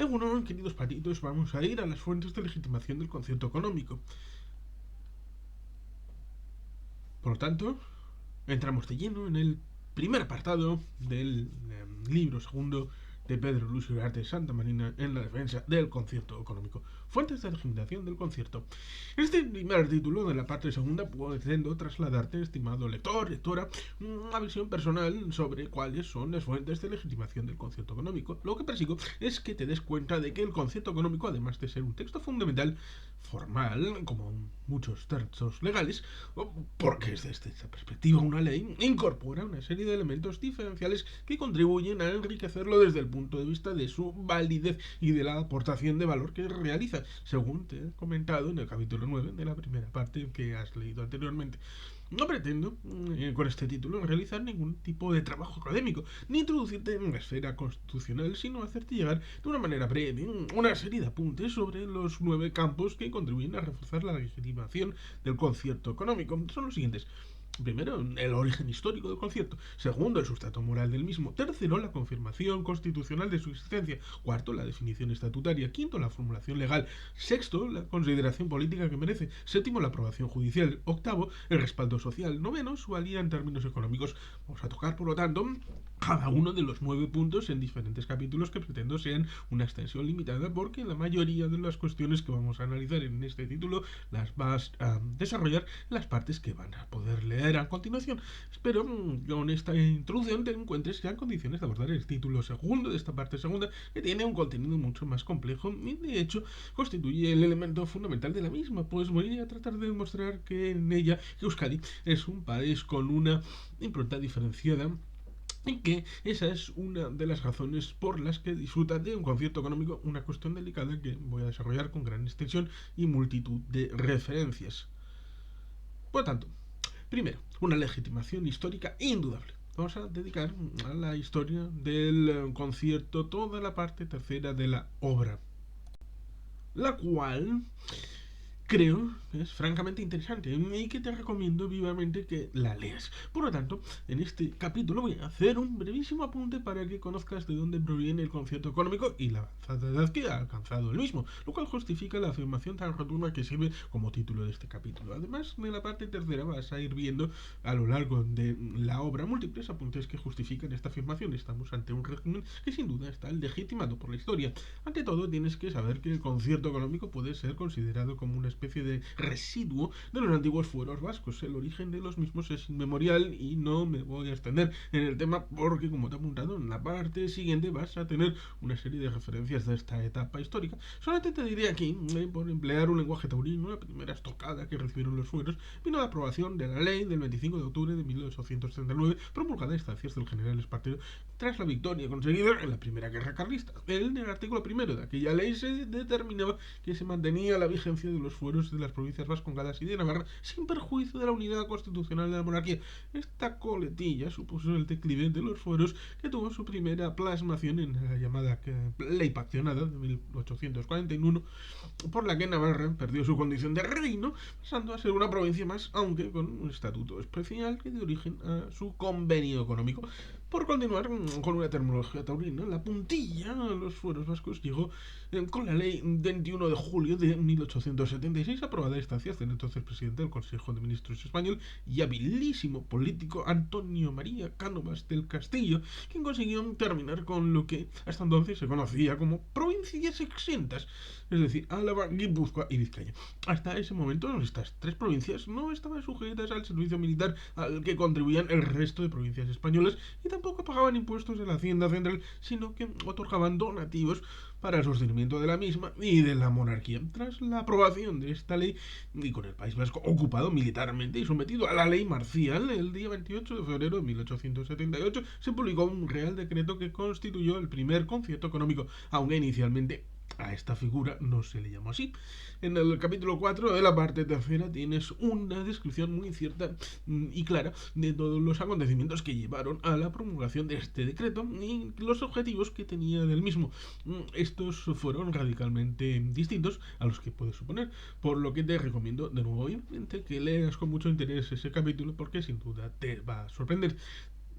Bueno, queridos patitos, vamos a ir a las fuentes de legitimación del concierto económico. Por lo tanto, entramos de lleno en el primer apartado del libro segundo de Pedro Luis Ugarte de Santa Marina en la defensa del concierto económico. Fuentes de legitimación del concierto. En este primer título de la parte segunda pretendo trasladarte, estimado lector, lectora, una visión personal sobre cuáles son las fuentes de legitimación del concierto económico. Lo que persigo es que te des cuenta de que el concierto económico, además de ser un texto fundamental, formal, como muchos textos legales, porque desde esta perspectiva una ley incorpora una serie de elementos diferenciales que contribuyen a enriquecerlo desde el punto de vista de su validez y de la aportación de valor que realiza, según te he comentado en el capítulo 9 de la primera parte que has leído anteriormente. No pretendo, con este título, realizar ningún tipo de trabajo académico, ni introducirte en la esfera constitucional, sino hacerte llegar de una manera breve una serie de apuntes sobre los 9 campos que contribuyen a reforzar la legitimación del concierto económico. Son los siguientes. Primero, el origen histórico del concierto. Segundo, el sustrato moral del mismo. Tercero, la confirmación constitucional de su existencia. Cuarto, la definición estatutaria. Quinto, la formulación legal. Sexto, la consideración política que merece. Séptimo, la aprobación judicial. Octavo, el respaldo social. Noveno, su valía en términos económicos. Vamos a tocar, por lo tanto, cada uno de los 9 puntos en diferentes capítulos que pretendo sean una extensión limitada, porque la mayoría de las cuestiones que vamos a analizar en este título las vas a desarrollar en las partes que van a poder leer a continuación. Espero que con esta introducción te encuentres ya en condiciones de abordar el título segundo de esta parte segunda, que tiene un contenido mucho más complejo y de hecho constituye el elemento fundamental de la misma, pues voy a tratar de demostrar que en ella Euskadi es un país con una impronta diferenciada y que esa es una de las razones por las que disfruta de un concierto económico, una cuestión delicada que voy a desarrollar con gran extensión y multitud de referencias. Por tanto, primero, una legitimación histórica indudable. Vamos a dedicar a la historia del concierto toda la parte tercera de la obra, la cual creo que es francamente interesante y que te recomiendo vivamente que la leas. Por lo tanto, en este capítulo voy a hacer un brevísimo apunte para que conozcas de dónde proviene el concierto económico y la avanzada edad que ha alcanzado el mismo, lo cual justifica la afirmación tan rotunda que sirve como título de este capítulo. Además, en la parte tercera vas a ir viendo a lo largo de la obra múltiples apuntes que justifican esta afirmación. Estamos ante un régimen que sin duda está legitimado por la historia. Ante todo, tienes que saber que el concierto económico puede ser considerado como una especie de residuo de los antiguos fueros vascos. El origen de los mismos es inmemorial y no me voy a extender en el tema porque, como te he apuntado, en la parte siguiente vas a tener una serie de referencias de esta etapa histórica. Solamente te diré aquí, por emplear un lenguaje taurino, la primera estocada que recibieron los fueros vino la aprobación de la ley del 25 de octubre de 1839, promulgada a instancias del general Espartero tras la victoria conseguida en la primera guerra carlista. En el artículo primero de aquella ley se determinaba que se mantenía la vigencia de los fueros de las provincias vascongadas y de Navarra sin perjuicio de la unidad constitucional de la monarquía. Esta coletilla supuso el declive de los fueros, que tuvo su primera plasmación en la llamada ley paccionada de 1841, por la que Navarra perdió su condición de reino, pasando a ser una provincia más, aunque con un estatuto especial que dio origen a su convenio económico. Por continuar con una terminología taurina, la puntilla a los fueros vascos llegó con la ley 21 de julio de 1876, aprobada a instancias del entonces presidente del Consejo de Ministros español y habilísimo político Antonio María Cánovas del Castillo, quien consiguió terminar con lo que hasta entonces se conocía como provincias exentas, es decir, Álava, Guipúzcoa y Vizcaya. Hasta ese momento, estas tres provincias no estaban sujetas al servicio militar al que contribuían el resto de provincias españolas y tampoco pagaban impuestos de la Hacienda Central, sino que otorgaban donativos para el sostenimiento de la misma y de la monarquía. Tras la aprobación de esta ley, y con el País Vasco ocupado militarmente y sometido a la ley marcial, el día 28 de febrero de 1878 se publicó un real decreto que constituyó el primer concierto económico, aunque inicialmente a esta figura no se le llamó así. En el capítulo 4 de la parte tercera tienes una descripción muy cierta y clara de todos los acontecimientos que llevaron a la promulgación de este decreto y los objetivos que tenía del mismo. Estos fueron radicalmente distintos a los que puedes suponer, por lo que te recomiendo de nuevo obviamente que leas con mucho interés ese capítulo porque sin duda te va a sorprender.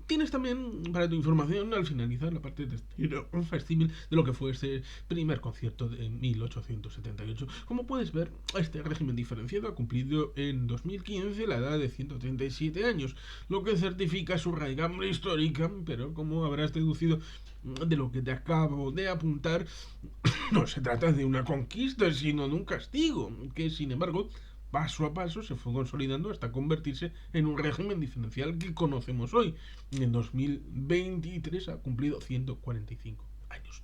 Tienes también, para tu información, al finalizar la parte de estilo, un facsímil de lo que fue este primer concierto de 1878. Como puedes ver, este régimen diferenciado ha cumplido en 2015 la edad de 137 años, lo que certifica su raigambre histórica, pero como habrás deducido de lo que te acabo de apuntar, no se trata de una conquista, sino de un castigo, que sin embargo paso a paso se fue consolidando hasta convertirse en un régimen diferencial que conocemos hoy. En 2023 ha cumplido 145 años.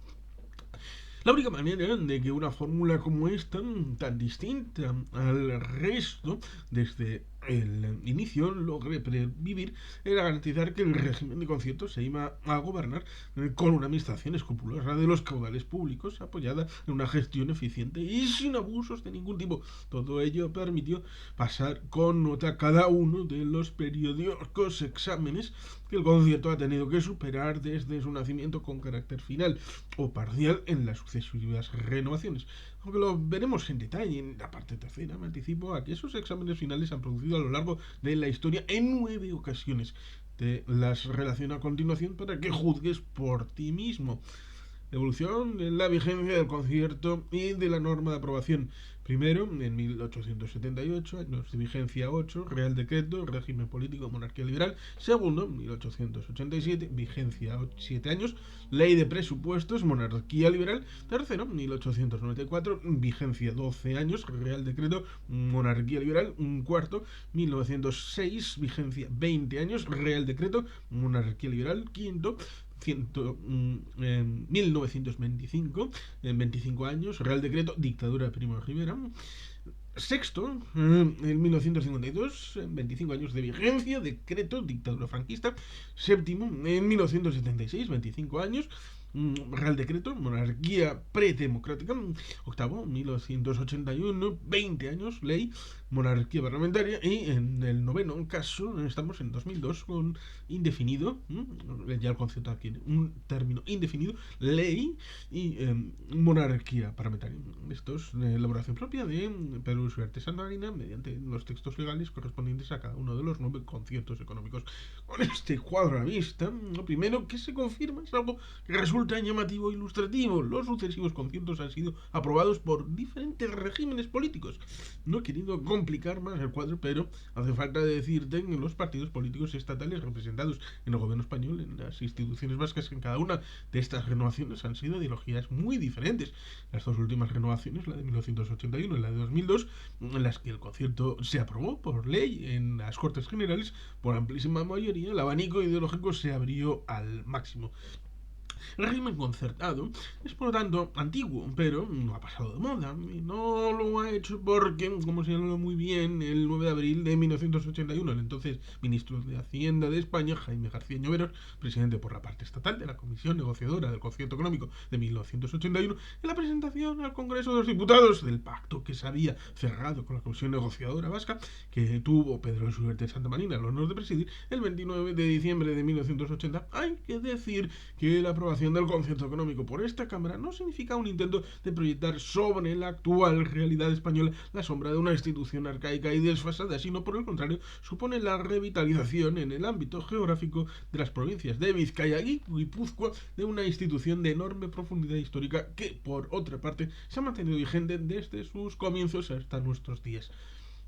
La única manera de que una fórmula como esta, tan distinta al resto, desde el inicio logre vivir, era garantizar que el régimen de conciertos se iba a gobernar con una administración escrupulosa de los caudales públicos, apoyada en una gestión eficiente y sin abusos de ningún tipo. Todo ello permitió pasar con nota cada uno de los periódicos exámenes que el concierto ha tenido que superar desde su nacimiento con carácter final o parcial en las sucesivas renovaciones. Aunque lo veremos en detalle en la parte tercera, me anticipo a que esos exámenes finales se han producido a lo largo de la historia en 9 ocasiones. Te las relaciono a continuación para que juzgues por ti mismo. Evolución en la vigencia del concierto y de la norma de aprobación. Primero, en 1878, años de vigencia 8, Real Decreto, régimen político, monarquía liberal. Segundo, 1887, vigencia 7 años, Ley de presupuestos, monarquía liberal. Tercero, 1894, vigencia 12 años, Real Decreto, monarquía liberal. Cuarto, 1906, vigencia 20 años, Real Decreto, monarquía liberal. Quinto, 1925, en 25 años, Real Decreto, dictadura de Primo de Rivera. Sexto, en 1952, 25 años de vigencia, decreto, dictadura franquista. Séptimo, en 1976, 25 años, Real Decreto, monarquía predemocrática. Octavo, 1981, 20 años, ley, monarquía parlamentaria. Y en el noveno caso, estamos en 2002 con indefinido, ya el concepto adquiere un término indefinido, ley y monarquía parlamentaria. Esto es elaboración propia de Pedro Luis Ugarte Santamarina mediante los textos legales correspondientes a cada uno de los 9 conciertos económicos. Con este cuadro a la vista, lo primero que se confirma es algo que resulta llamativo e ilustrativo. Los sucesivos conciertos han sido aprobados por diferentes regímenes políticos. No he querido complicar más el cuadro, pero hace falta decirte que los partidos políticos estatales representados en el gobierno español, en las instituciones vascas, en cada una de estas renovaciones han sido ideologías muy diferentes. Las dos últimas renovaciones, la de 1981 y la de 2002, en las que el concierto se aprobó por ley en las Cortes Generales por amplísima mayoría, el abanico ideológico se abrió al máximo. El régimen concertado es por lo tanto antiguo, pero no ha pasado de moda. Y no lo ha hecho porque, como señaló muy bien el 9 de abril de 1981, el entonces ministro de Hacienda de España, Jaime García Lloveros, presidente por la parte estatal de la Comisión Negociadora del Concierto Económico de 1981, en la presentación al Congreso de los Diputados del pacto que se había cerrado con la Comisión Negociadora Vasca, que tuvo Pedro Luis Ugarte Santamarina el honor de presidir el 29 de diciembre de 1980. Hay que decir que la aprobación del concierto económico por esta Cámara no significa un intento de proyectar sobre la actual realidad española la sombra de una institución arcaica y desfasada, sino por el contrario, supone la revitalización en el ámbito geográfico de las provincias de Vizcaya y Guipúzcoa de una institución de enorme profundidad histórica que, por otra parte, se ha mantenido vigente desde sus comienzos hasta nuestros días.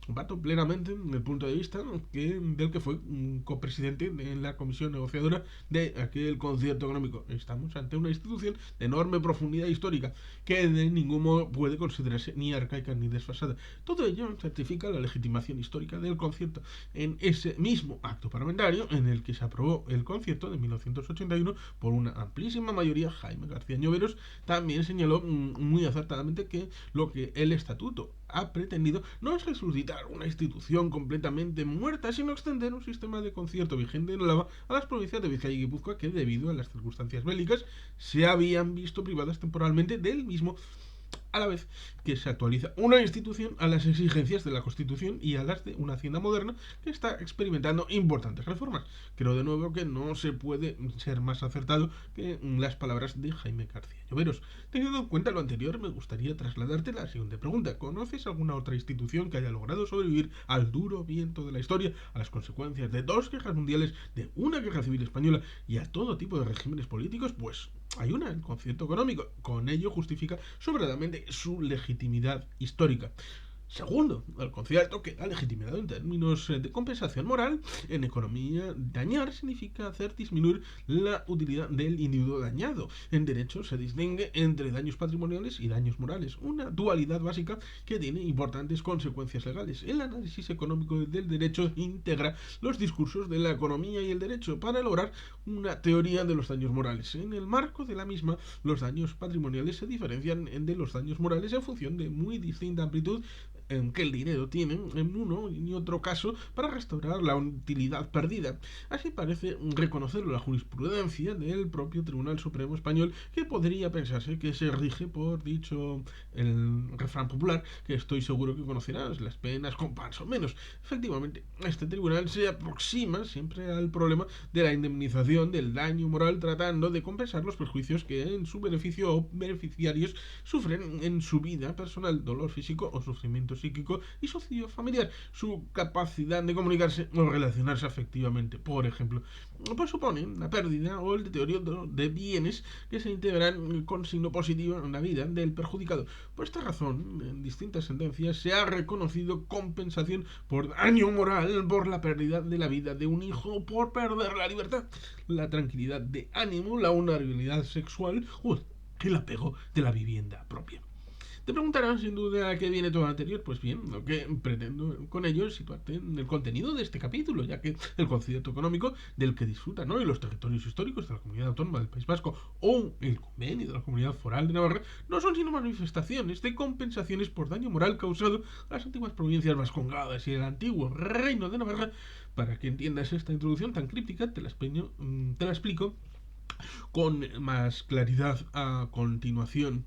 Comparto plenamente el punto de vista del que fue copresidente en la comisión negociadora de aquel concierto económico. Estamos ante una institución de enorme profundidad histórica que de ningún modo puede considerarse ni arcaica ni desfasada. Todo ello certifica la legitimación histórica del concierto en ese mismo acto parlamentario en el que se aprobó el concierto de 1981 por una amplísima mayoría. Jaime García Lloveros también señaló muy acertadamente que lo que el estatuto ha pretendido no es resucitar una institución completamente muerta, sino extender un sistema de concierto vigente en Álava a las provincias de Vizcaya y Guipúzcoa que, debido a las circunstancias bélicas, se habían visto privadas temporalmente del mismo. a la vez que se actualiza una institución a las exigencias de la Constitución y a las de una Hacienda moderna que está experimentando importantes reformas. Creo de nuevo que no se puede ser más acertado que las palabras de Jaime García Lloveros. Teniendo en cuenta lo anterior, me gustaría trasladarte la siguiente pregunta. ¿Conoces alguna otra institución que haya logrado sobrevivir al duro viento de la historia, a las consecuencias de dos guerras mundiales, de una guerra civil española y a todo tipo de regímenes políticos? Pues hay una, el concierto económico. Con ello justifica sobradamente su legitimidad histórica. Segundo, el concierto queda legitimado en términos de compensación moral. En economía, dañar significa hacer disminuir la utilidad del individuo dañado. En derecho se distingue entre daños patrimoniales y daños morales, una dualidad básica que tiene importantes consecuencias legales. El análisis económico del derecho integra los discursos de la economía y el derecho para lograr una teoría de los daños morales. En el marco de la misma, los daños patrimoniales se diferencian de los daños morales en función de muy distinta amplitud que el dinero tiene en uno y otro caso para restaurar la utilidad perdida. Así parece reconocerlo la jurisprudencia del propio Tribunal Supremo Español, que podría pensarse que se rige por dicho el refrán popular, que estoy seguro que conocerás: las penas con pan son menos. Efectivamente, este tribunal se aproxima siempre al problema de la indemnización del daño moral, tratando de compensar los perjuicios que en su beneficio o beneficiarios sufren en su vida personal, dolor físico o sufrimiento psíquico y sociofamiliar, su capacidad de comunicarse o relacionarse afectivamente, por ejemplo, pues supone la pérdida o el deterioro de bienes que se integran con signo positivo en la vida del perjudicado. Por esta razón, en distintas sentencias se ha reconocido compensación por daño moral por la pérdida de la vida de un hijo o por perder la libertad, la tranquilidad de ánimo, la honorabilidad sexual o el apego de la vivienda propia. Te preguntarán sin duda a qué viene todo lo anterior. Pues bien, lo que pretendo con ello es situarte en el contenido de este capítulo, ya que el concierto económico del que disfrutan hoy los territorios históricos de la Comunidad Autónoma del País Vasco o el convenio de la Comunidad Foral de Navarra no son sino manifestaciones de compensaciones por daño moral causado a las antiguas provincias vascongadas y el antiguo Reino de Navarra. Para que entiendas esta introducción tan críptica, te la explico con más claridad a continuación.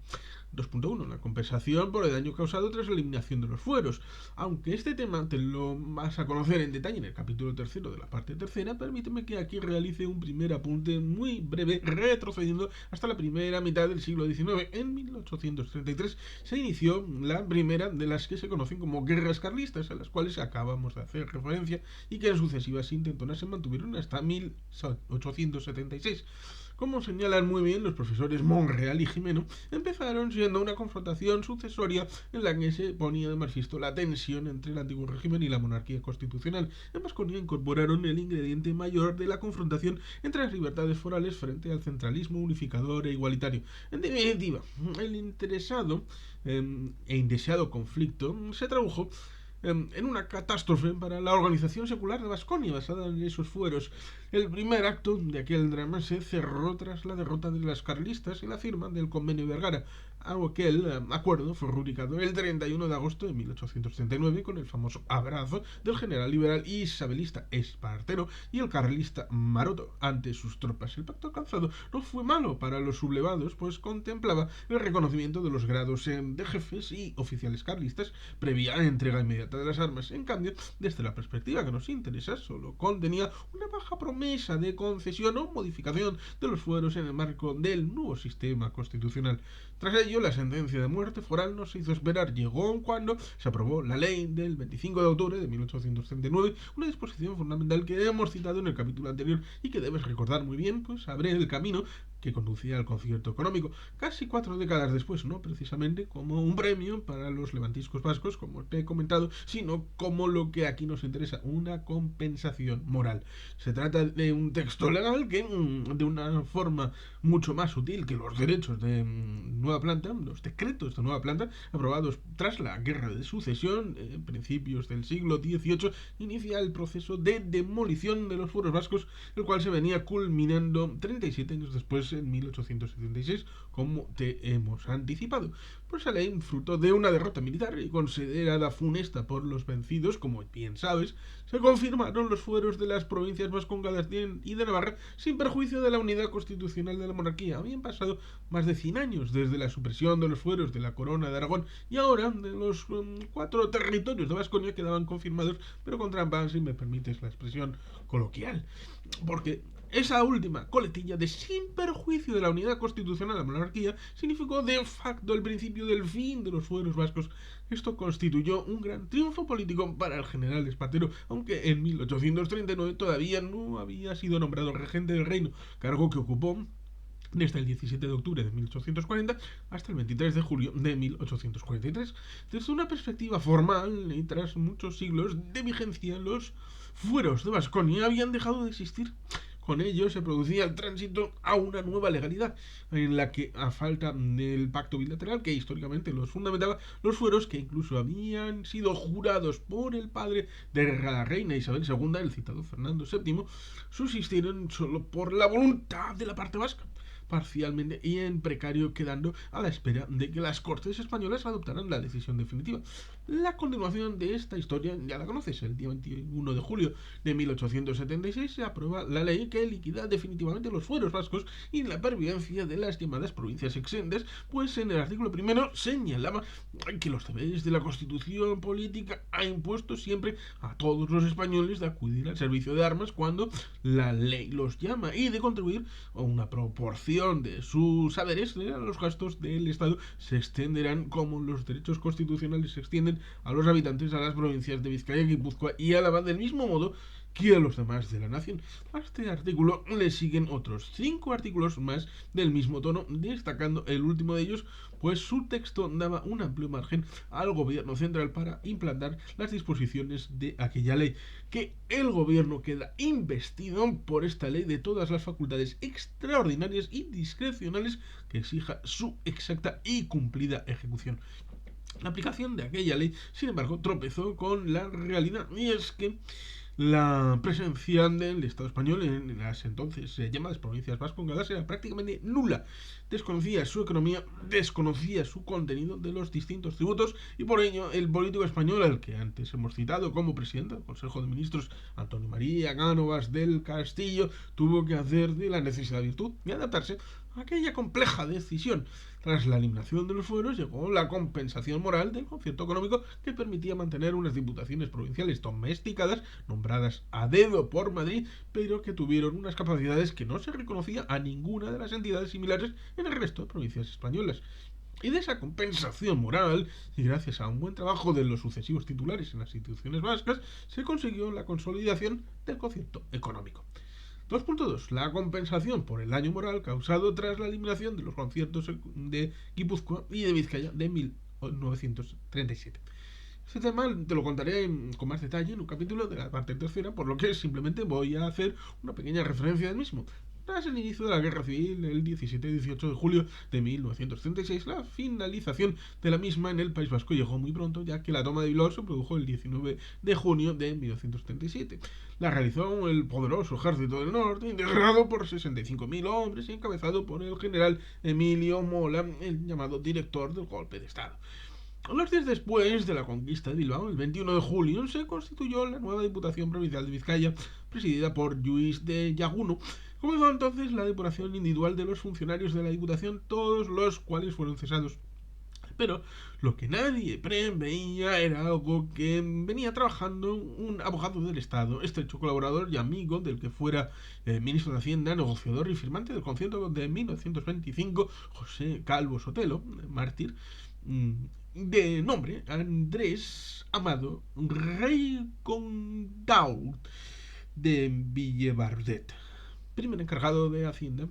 2.1. La compensación por el daño causado tras la eliminación de los fueros. Aunque este tema te lo vas a conocer en detalle en el capítulo tercero de la parte tercera, permíteme que aquí realice un primer apunte muy breve, retrocediendo hasta la primera mitad del siglo XIX. En 1833 se inició la primera de las que se conocen como guerras carlistas, a las cuales acabamos de hacer referencia y que en sucesivas intentonas se mantuvieron hasta 1876. Como señalan muy bien los profesores Monreal y Jimeno, empezaron siendo una confrontación sucesoria en la que se ponía de manifiesto la tensión entre el antiguo régimen y la monarquía constitucional. En Vasconia incorporaron el ingrediente mayor de la confrontación entre las libertades forales frente al centralismo unificador e igualitario. En definitiva, el interesado e indeseado conflicto se tradujo en una catástrofe para la organización secular de Vasconia basada en esos fueros. El primer acto de aquel drama se cerró tras la derrota de las carlistas y la firma del Convenio de Vergara. Aquel acuerdo fue rubricado el 31 de agosto de 1839 con el famoso abrazo del general liberal isabelista Espartero y el carlista Maroto ante sus tropas. El pacto alcanzado no fue malo para los sublevados, pues contemplaba el reconocimiento de los grados de jefes y oficiales carlistas previa entrega inmediata de las armas. En cambio, desde la perspectiva que nos interesa, solo contenía una baja promesa de concesión o modificación de los fueros en el marco del nuevo sistema constitucional. Tras ello, la sentencia de muerte foral no se hizo esperar. Llegó cuando se aprobó la ley del 25 de octubre de 1839, una disposición fundamental que hemos citado en el capítulo anterior y que debes recordar muy bien, pues abre el camino que conducía al concierto económico, casi 4 décadas después, no precisamente como un premio para los levantiscos vascos, como te he comentado, sino como lo que aquí nos interesa, una compensación moral. Se trata de un texto legal que, de una forma mucho más sutil que los derechos de Nueva Planta, los decretos de Nueva Planta, aprobados tras la Guerra de Sucesión, principios del siglo XVIII, inicia el proceso de demolición de los fueros vascos, el cual se venía culminando 37 años después, en 1876, como te hemos anticipado. Pues esa ley, fruto de una derrota militar y considerada funesta por los vencidos, como bien sabes, se confirmaron los fueros de las provincias vascongadas y de Navarra sin perjuicio de la unidad constitucional de la monarquía. Habían pasado más de 100 años desde desde la supresión de los fueros de la corona de Aragón y ahora de los 4 territorios de Vasconia quedaban confirmados, pero con trampa, si me permites la expresión coloquial. Porque esa última coletilla de sin perjuicio de la unidad constitucional de la monarquía significó de facto el principio del fin de los fueros vascos. Esto constituyó un gran triunfo político para el general Espartero, aunque en 1839 todavía no había sido nombrado regente del reino, cargo que ocupó desde el 17 de octubre de 1840 hasta el 23 de julio de 1843. Desde una perspectiva formal y tras muchos siglos de vigencia, los fueros de Vasconia habían dejado de existir. Con ello se producía el tránsito a una nueva legalidad, en la que, a falta del pacto bilateral que históricamente los fundamentaba, los fueros, que incluso habían sido jurados por el padre de la reina Isabel II, el citado Fernando VII, subsistieron solo por la voluntad de la parte vasca, parcialmente y en precario, quedando a la espera de que las Cortes españolas adoptaran la decisión definitiva. La continuación de esta historia ya la conoces. El día 21 de julio de 1876 se aprueba la ley que liquida definitivamente los fueros vascos y la pervivencia de las llamadas provincias exentas, pues en el artículo primero señalaba que los deberes de la Constitución política ha impuesto siempre a todos los españoles de acudir al servicio de armas cuando la ley los llama y de contribuir a una proporción de sus saberes a los gastos del Estado se extenderán como los derechos constitucionales se extienden a los habitantes a las provincias de Vizcaya, Guipúzcoa y Álava del mismo modo que a los demás de la nación. A este artículo le siguen otros 5 artículos más del mismo tono, destacando el último de ellos, pues su texto daba un amplio margen al gobierno central para implantar las disposiciones de aquella ley, que el gobierno queda investido por esta ley de todas las facultades extraordinarias y discrecionales que exija su exacta y cumplida ejecución. La aplicación de aquella ley, sin embargo, tropezó con la realidad, y es que la presencia del Estado español en las entonces llamadas provincias vascongadas era prácticamente nula. Desconocía su economía, desconocía su contenido de los distintos tributos y por ello el político español al que antes hemos citado como presidente del Consejo de Ministros, Antonio María Cánovas del Castillo, tuvo que hacer de la necesidad virtud y adaptarse a aquella compleja decisión. Tras la eliminación de los fueros llegó la compensación moral del concierto económico que permitía mantener unas diputaciones provinciales domesticadas, nombradas a dedo por Madrid, pero que tuvieron unas capacidades que no se reconocía a ninguna de las entidades similares en el resto de provincias españolas. Y de esa compensación moral, y gracias a un buen trabajo de los sucesivos titulares en las instituciones vascas, se consiguió la consolidación del concierto económico. 2.2. La compensación por el daño moral causado tras la eliminación de los conciertos de Guipúzcoa y de Vizcaya de 1937. Este tema te lo contaré con más detalle en un capítulo de la parte tercera, por lo que simplemente voy a hacer una pequeña referencia del mismo. Tras el inicio de la Guerra Civil, el 17 y 18 de julio de 1936, la finalización de la misma en el País Vasco llegó muy pronto, ya que la toma de Bilbao se produjo el 19 de junio de 1937. La realizó el poderoso Ejército del Norte, integrado por 65.000 hombres y encabezado por el general Emilio Mola, el llamado director del golpe de Estado. Unos días después de la conquista de Bilbao, el 21 de julio, se constituyó la nueva Diputación Provincial de Vizcaya, presidida por Lluís de Llaguno. Comenzó entonces la depuración individual de los funcionarios de la Diputación, todos los cuales fueron cesados. Pero lo que nadie preveía era algo que venía trabajando un abogado del Estado, estrecho colaborador y amigo del que fuera ministro de Hacienda, negociador y firmante del concierto de 1925, José Calvo Sotelo, mártir, de nombre Andrés Amado Rey Condaud de Villebardet, primer encargado de Hacienda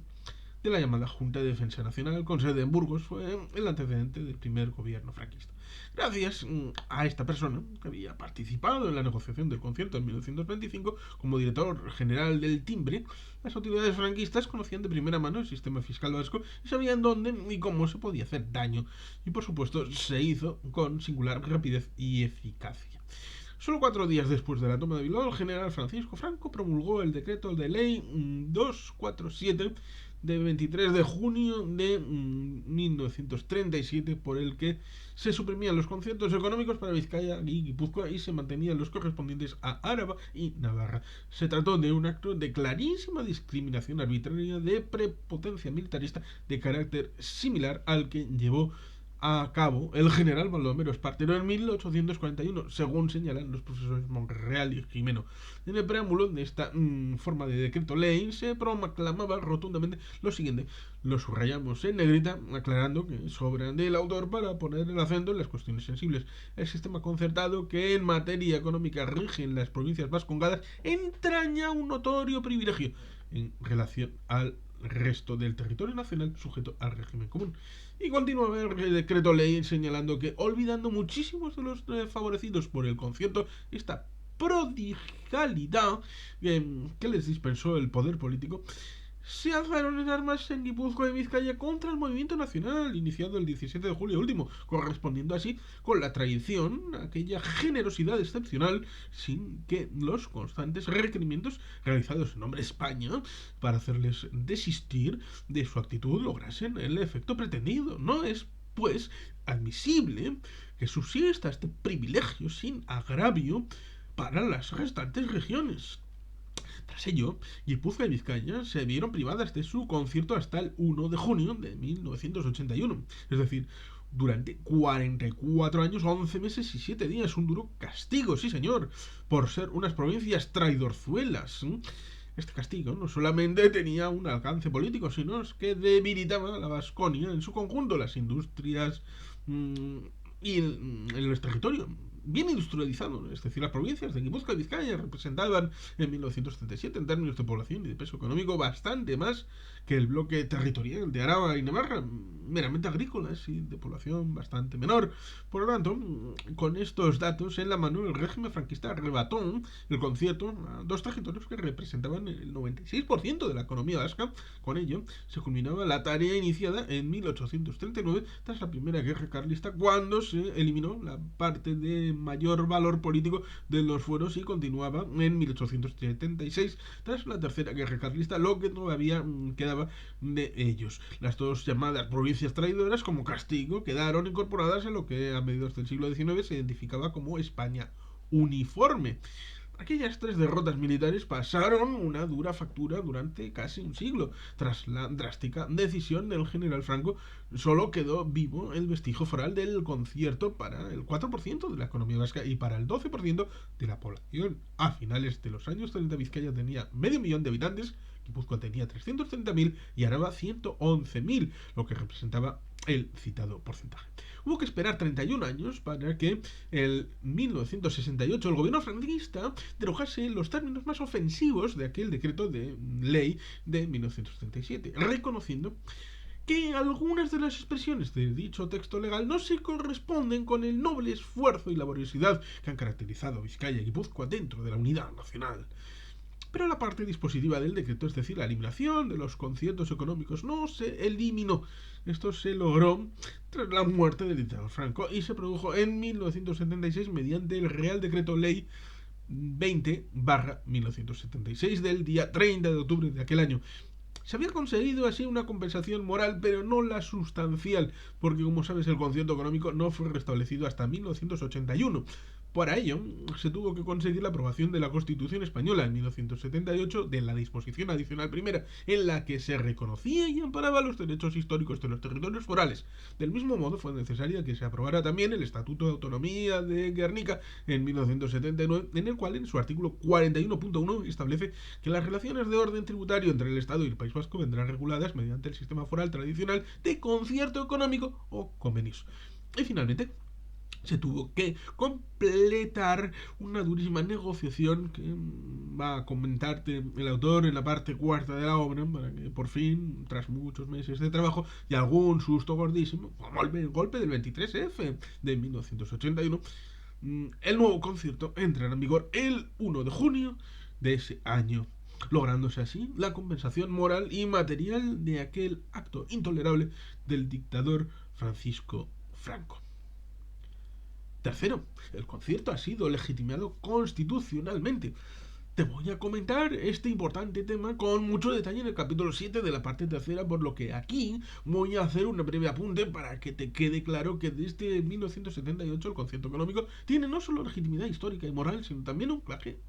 de la llamada Junta de Defensa Nacional, con sede en Burgos. Fue el antecedente del primer gobierno franquista. Gracias a esta persona, que había participado en la negociación del concierto en 1925 como director general del timbre, las autoridades franquistas conocían de primera mano el sistema fiscal vasco y sabían dónde y cómo se podía hacer daño. Y por supuesto se hizo con singular rapidez y eficacia. Solo 4 días después de la toma de Bilbao, el general Francisco Franco promulgó el decreto de ley 247 de 23 de junio de 1937, por el que se suprimían los conciertos económicos para Vizcaya y Guipúzcoa y se mantenían los correspondientes a Áraba y Navarra. Se trató de un acto de clarísima discriminación arbitraria de prepotencia militarista de carácter similar al que llevó a cabo el general Baldomero Espartero en 1841, según señalan los profesores Monreal y Jimeno. En el preámbulo de esta forma de decreto ley se proclamaba rotundamente lo siguiente. Lo subrayamos en negrita, aclarando que es obra del autor para poner el acento en las cuestiones sensibles. El sistema concertado que en materia económica rige en las provincias vascongadas entraña un notorio privilegio en relación al resto del territorio nacional sujeto al régimen común. Y continúa el decreto ley señalando que, olvidando muchísimos de los favorecidos por el concierto, esta prodigalidad que les dispensó el poder político, se alzaron en armas en Guipúzcoa y Vizcaya contra el movimiento nacional, iniciado el 17 de julio último, correspondiendo así con la tradición, aquella generosidad excepcional, sin que los constantes requerimientos realizados en nombre de España para hacerles desistir de su actitud lograsen el efecto pretendido. No es, pues, admisible que subsista este privilegio sin agravio para las restantes regiones. Tras ello, Guipúzcoa y Vizcaya se vieron privadas de su concierto hasta el 1 de junio de 1981. Es decir, durante 44 años, 11 meses y 7 días. Un duro castigo, sí señor, por ser unas provincias traidorzuelas. Este castigo no solamente tenía un alcance político, sino que debilitaba a la Vasconia en su conjunto, las industrias y el territorio bien industrializado, es decir, las provincias de Guipúzcoa y Vizcaya representaban en 1977 en términos de población y de peso económico bastante más que el bloque territorial de Araba y Navarra, meramente agrícolas y de población bastante menor. Por lo tanto, con estos datos en la mano, el régimen franquista arrebató el concierto a dos territorios que representaban el 96% de la economía vasca. Con ello, se culminaba la tarea iniciada en 1839 tras la primera guerra carlista, cuando se eliminó la parte de mayor valor político de los fueros y continuaba en 1876 tras la tercera guerra carlista, lo que todavía quedaba de ellos. Las dos llamadas provincias traidoras, como castigo, quedaron incorporadas en lo que a mediados del siglo XIX se identificaba como España uniforme. Aquellas tres derrotas militares pasaron una dura factura durante casi un siglo. Tras la drástica decisión del general Franco, solo quedó vivo el vestigio foral del concierto para el 4% de la economía vasca y para el 12% de la población. A finales de los años 30, Vizcaya tenía medio millón de habitantes, Guipúzcoa tenía 330.000 y Araba 111.000, lo que representaba el citado porcentaje. Hubo que esperar 31 años para que en 1968 el gobierno franquista derogase los términos más ofensivos de aquel decreto de ley de 1937, reconociendo que algunas de las expresiones de dicho texto legal no se corresponden con el noble esfuerzo y laboriosidad que han caracterizado a Vizcaya y Guipúzcoa dentro de la unidad nacional. Pero la parte dispositiva del decreto, es decir, la eliminación de los conciertos económicos, no se eliminó. Esto se logró tras la muerte del dictador Franco y se produjo en 1976 mediante el Real Decreto Ley 20/1976 del día 30 de octubre de aquel año. Se había conseguido así una compensación moral, pero no la sustancial, porque como sabes el concierto económico no fue restablecido hasta 1981. Para ello, se tuvo que conseguir la aprobación de la Constitución Española en 1978 de la disposición adicional primera, en la que se reconocía y amparaba los derechos históricos de los territorios forales. Del mismo modo, fue necesaria que se aprobara también el Estatuto de Autonomía de Guernica en 1979, en el cual, en su artículo 41.1, establece que las relaciones de orden tributario entre el Estado y el País Vasco vendrán reguladas mediante el sistema foral tradicional de concierto económico o convenios. Y finalmente, se tuvo que completar una durísima negociación que va a comentarte el autor en la parte cuarta de la obra, para que por fin, tras muchos meses de trabajo y algún susto gordísimo, como el golpe del 23F de 1981, el nuevo concierto entrará en vigor el 1 de junio de ese año, lográndose así la compensación moral y material de aquel acto intolerable del dictador Francisco Franco. Tercero, el concierto ha sido legitimado constitucionalmente. te voy a comentar este importante tema con mucho detalle en el capítulo 7 de la parte tercera, por lo que aquí voy a hacer un breve apunte para que te quede claro que desde 1978 el concierto económico tiene no solo legitimidad histórica y moral, sino también un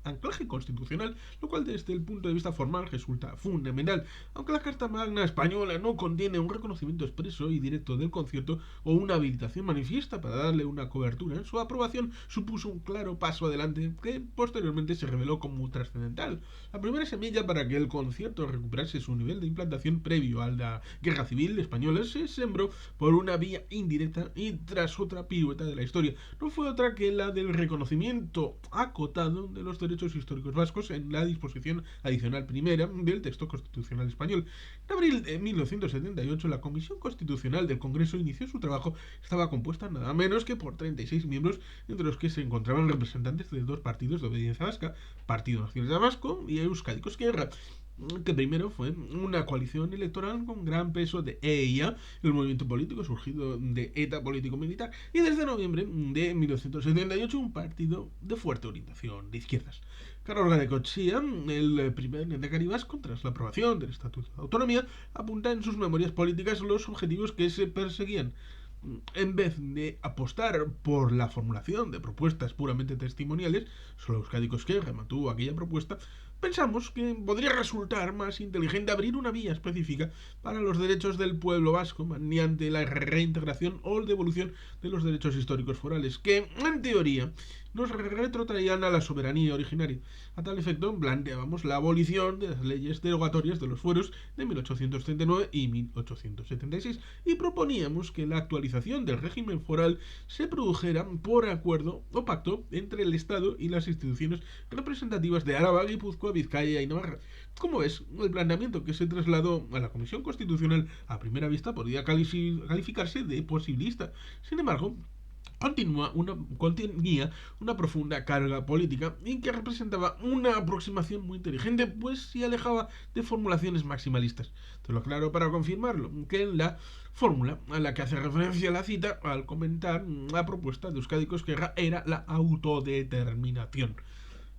anclaje constitucional, lo cual desde el punto de vista formal resulta fundamental. Aunque la Carta Magna española no contiene un reconocimiento expreso y directo del concierto o una habilitación manifiesta para darle una cobertura, su aprobación supuso un claro paso adelante que posteriormente se reveló como trascendental. La primera semilla para que el concierto recuperase su nivel de implantación previo a la Guerra Civil Española se sembró por una vía indirecta y tras otra pirueta de la historia. No fue otra que la del reconocimiento acotado de los derechos históricos vascos en la disposición adicional primera del texto constitucional español. En abril de 1978 la Comisión Constitucional del Congreso inició su trabajo. Estaba compuesta nada menos que por 36 miembros, entre los que se encontraban representantes de dos partidos de obediencia vasca, Partido Nacionalista Vasco y Euskadi Ezkerra, que primero fue una coalición electoral con gran peso de EIA, el movimiento político surgido de ETA político-militar, y desde noviembre de 1978 un partido de fuerte orientación de izquierdas. Carlos Garaikoetxea, el primer lehendakari vasco, tras la aprobación del Estatuto de Autonomía, apunta en sus memorias políticas los objetivos que se perseguían. En vez de apostar por la formulación de propuestas puramente testimoniales, solo Euskadi Ezkerra mantuvo aquella propuesta, pensamos que podría resultar más inteligente abrir una vía específica para los derechos del pueblo vasco mediante la reintegración o devolución de los derechos históricos forales, que, en teoría, nos retrotraían a la soberanía originaria. A tal efecto, planteábamos la abolición de las leyes derogatorias de los fueros de 1839 y 1876 y proponíamos que la actualización del régimen foral se produjera por acuerdo o pacto entre el Estado y las instituciones representativas de Álava, Guipúzcoa, Vizcaya y Navarra. Como ves, el planteamiento que se trasladó a la Comisión Constitucional a primera vista podría calificarse de posibilista. Sin embargo, contenía una profunda carga política y que representaba una aproximación muy inteligente, pues se alejaba de formulaciones maximalistas. Te lo aclaro para confirmarlo, que en la fórmula a la que hace referencia la cita al comentar la propuesta de Euskadi Ezkerra era la autodeterminación.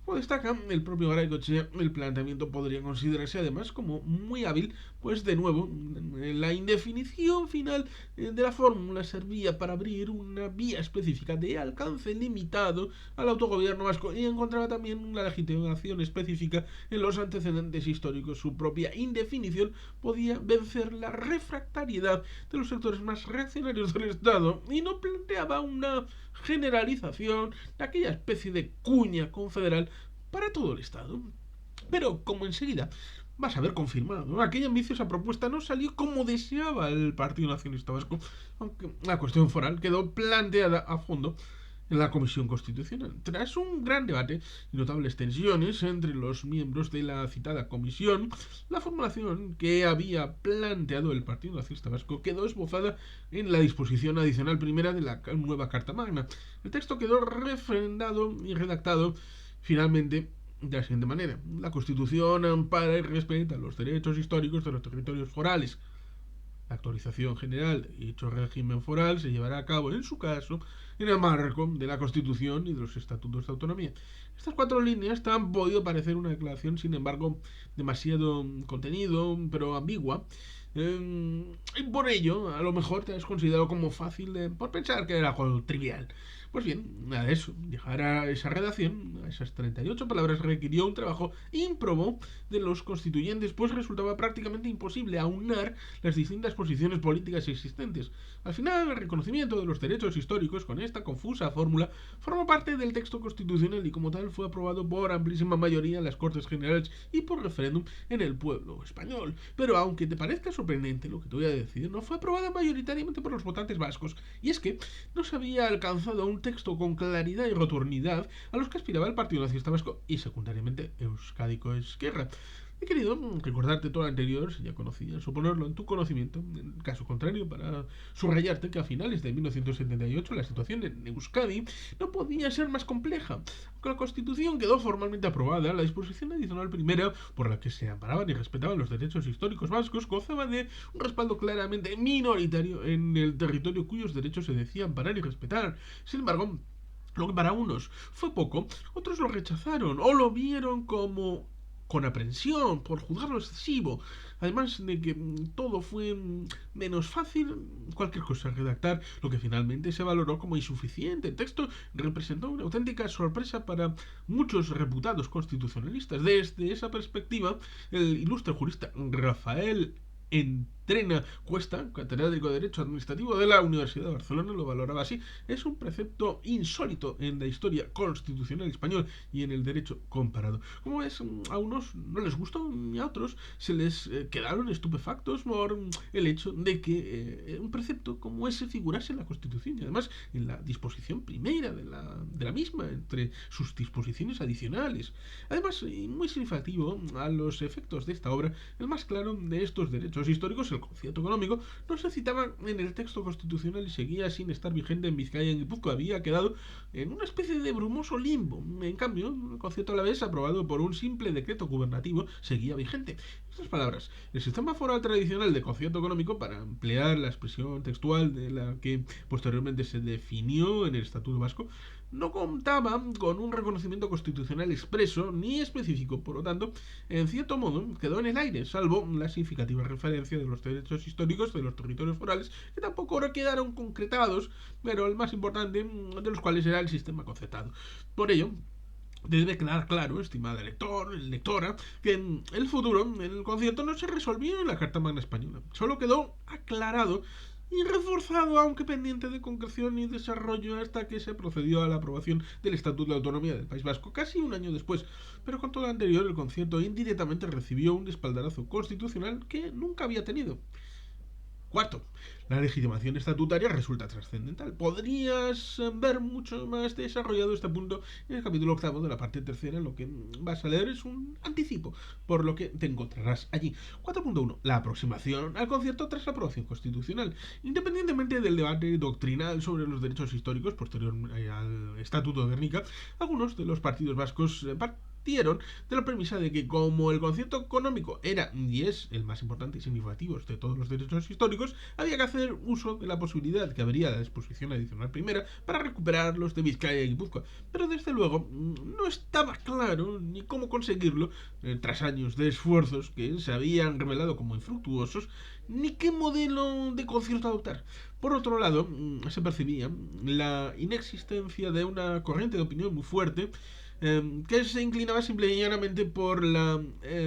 Como destaca el propio Garaikoetxea, el planteamiento podría considerarse además como muy hábil, pues de nuevo, la indefinición final de la fórmula servía para abrir una vía específica de alcance limitado al autogobierno vasco y encontraba también una legitimación específica en los antecedentes históricos. Su propia indefinición podía vencer la refractariedad de los sectores más reaccionarios del Estado y no planteaba una generalización de aquella especie de cuña confederal para todo el Estado. Pero, como enseguida vas a ver confirmado, ¿no? Aquella ambiciosa propuesta no salió como deseaba el Partido Nacionalista Vasco, aunque la cuestión foral quedó planteada a fondo en la Comisión Constitucional. Tras un gran debate y notables tensiones entre los miembros de la citada comisión, la formulación que había planteado el Partido Nacionalista Vasco quedó esbozada en la disposición adicional primera de la nueva Carta Magna. El texto quedó refrendado y redactado finalmente de la siguiente manera: la Constitución ampara y respeta los derechos históricos de los territorios forales. La actualización general de dicho régimen foral se llevará a cabo, en su caso, en el marco de la Constitución y de los Estatutos de Autonomía. Estas 4 líneas te han podido parecer una declaración, sin embargo, demasiado contenido, pero ambigua. Y por ello, a lo mejor te has considerado como fácil por pensar que era algo trivial. Pues bien, nada de eso. Llegar a esa redacción, a esas 38 palabras, requirió un trabajo ímprobo de los constituyentes, pues resultaba prácticamente imposible aunar las distintas posiciones políticas existentes. Al final, el reconocimiento de los derechos históricos con esta confusa fórmula formó parte del texto constitucional y como tal fue aprobado por amplísima mayoría en las Cortes Generales y por referéndum en el pueblo español. Pero aunque te parezca sorprendente lo que te voy a decir, no fue aprobada mayoritariamente por los votantes vascos, y es que no se había alcanzado un texto con claridad y rotundidad a los que aspiraba el Partido Nacionalista Vasco y secundariamente Euskadi Ezkerra. He querido recordarte todo lo anterior, si ya conocías, o ponerlo en tu conocimiento, en caso contrario, para subrayarte que a finales de 1978 la situación en Euskadi no podía ser más compleja. Aunque la Constitución quedó formalmente aprobada, la disposición adicional primera, por la que se amparaban y respetaban los derechos históricos vascos, gozaba de un respaldo claramente minoritario en el territorio cuyos derechos se decían amparar y respetar. Sin embargo, Lo que para unos fue poco, otros lo rechazaron o lo vieron como con aprensión por juzgarlo excesivo. Además de que todo fue menos fácil, cualquier cosa redactar, lo que finalmente se valoró como insuficiente. El texto representó una auténtica sorpresa para muchos reputados constitucionalistas. Desde esa perspectiva, el ilustre jurista Rafael Entrena Cuesta, catedrático de Derecho Administrativo de la Universidad de Barcelona, lo valoraba así: es un precepto insólito en la historia constitucional español y en el derecho comparado. Como ves, a unos no les gustó y a otros se les quedaron estupefactos por el hecho de que un precepto como ese figurase en la Constitución y además en la disposición primera de la misma, entre sus disposiciones adicionales. Además, y muy significativo a los efectos de esta obra, el más claro de estos derechos históricos, el concierto económico, no se citaba en el texto constitucional y seguía sin estar vigente en Vizcaya y en Guipúzcoa. Había quedado en una especie de brumoso limbo. En cambio, el concierto alavés, aprobado por un simple decreto gubernativo, seguía vigente. En otras palabras, el sistema foral tradicional de concierto económico, para emplear la expresión textual de la que posteriormente se definió en el Estatuto Vasco, no contaba con un reconocimiento constitucional expreso ni específico. Por lo tanto, en cierto modo, quedó en el aire, salvo la significativa referencia de los derechos históricos de los territorios forales, que tampoco ahora quedaron concretados, pero el más importante de los cuales era el sistema concertado. Por ello, debe quedar claro, estimada lectora, que en el futuro el concierto no se resolvió en la Carta Magna Española. Solo quedó aclarado y reforzado, aunque pendiente de concreción y desarrollo, hasta que se procedió a la aprobación del Estatuto de Autonomía del País Vasco casi un año después. Pero con todo lo anterior, el concierto indirectamente recibió un espaldarazo constitucional que nunca había tenido. Cuarto, la legitimación estatutaria resulta trascendental. Podrías ver mucho más desarrollado este punto en el capítulo octavo de la parte tercera. Lo que vas a leer es un anticipo, por lo que te encontrarás allí. 4.1. La aproximación al concierto tras la aprobación constitucional. Independientemente del debate doctrinal sobre los derechos históricos posterior al Estatuto de Guernica, algunos de los partidos vascos partieron de la premisa de que, como el concierto económico era y es el más importante y significativo de todos los derechos históricos, había que hacer uso de la posibilidad que habría la disposición adicional primera para recuperar los de Vizcaya y Guipúzcoa. Pero desde luego no estaba claro ni cómo conseguirlo, tras años de esfuerzos que se habían revelado como infructuosos, ni qué modelo de concierto adoptar. Por otro lado, se percibía la inexistencia de una corriente de opinión muy fuerte, que se inclinaba simple y llanamente por la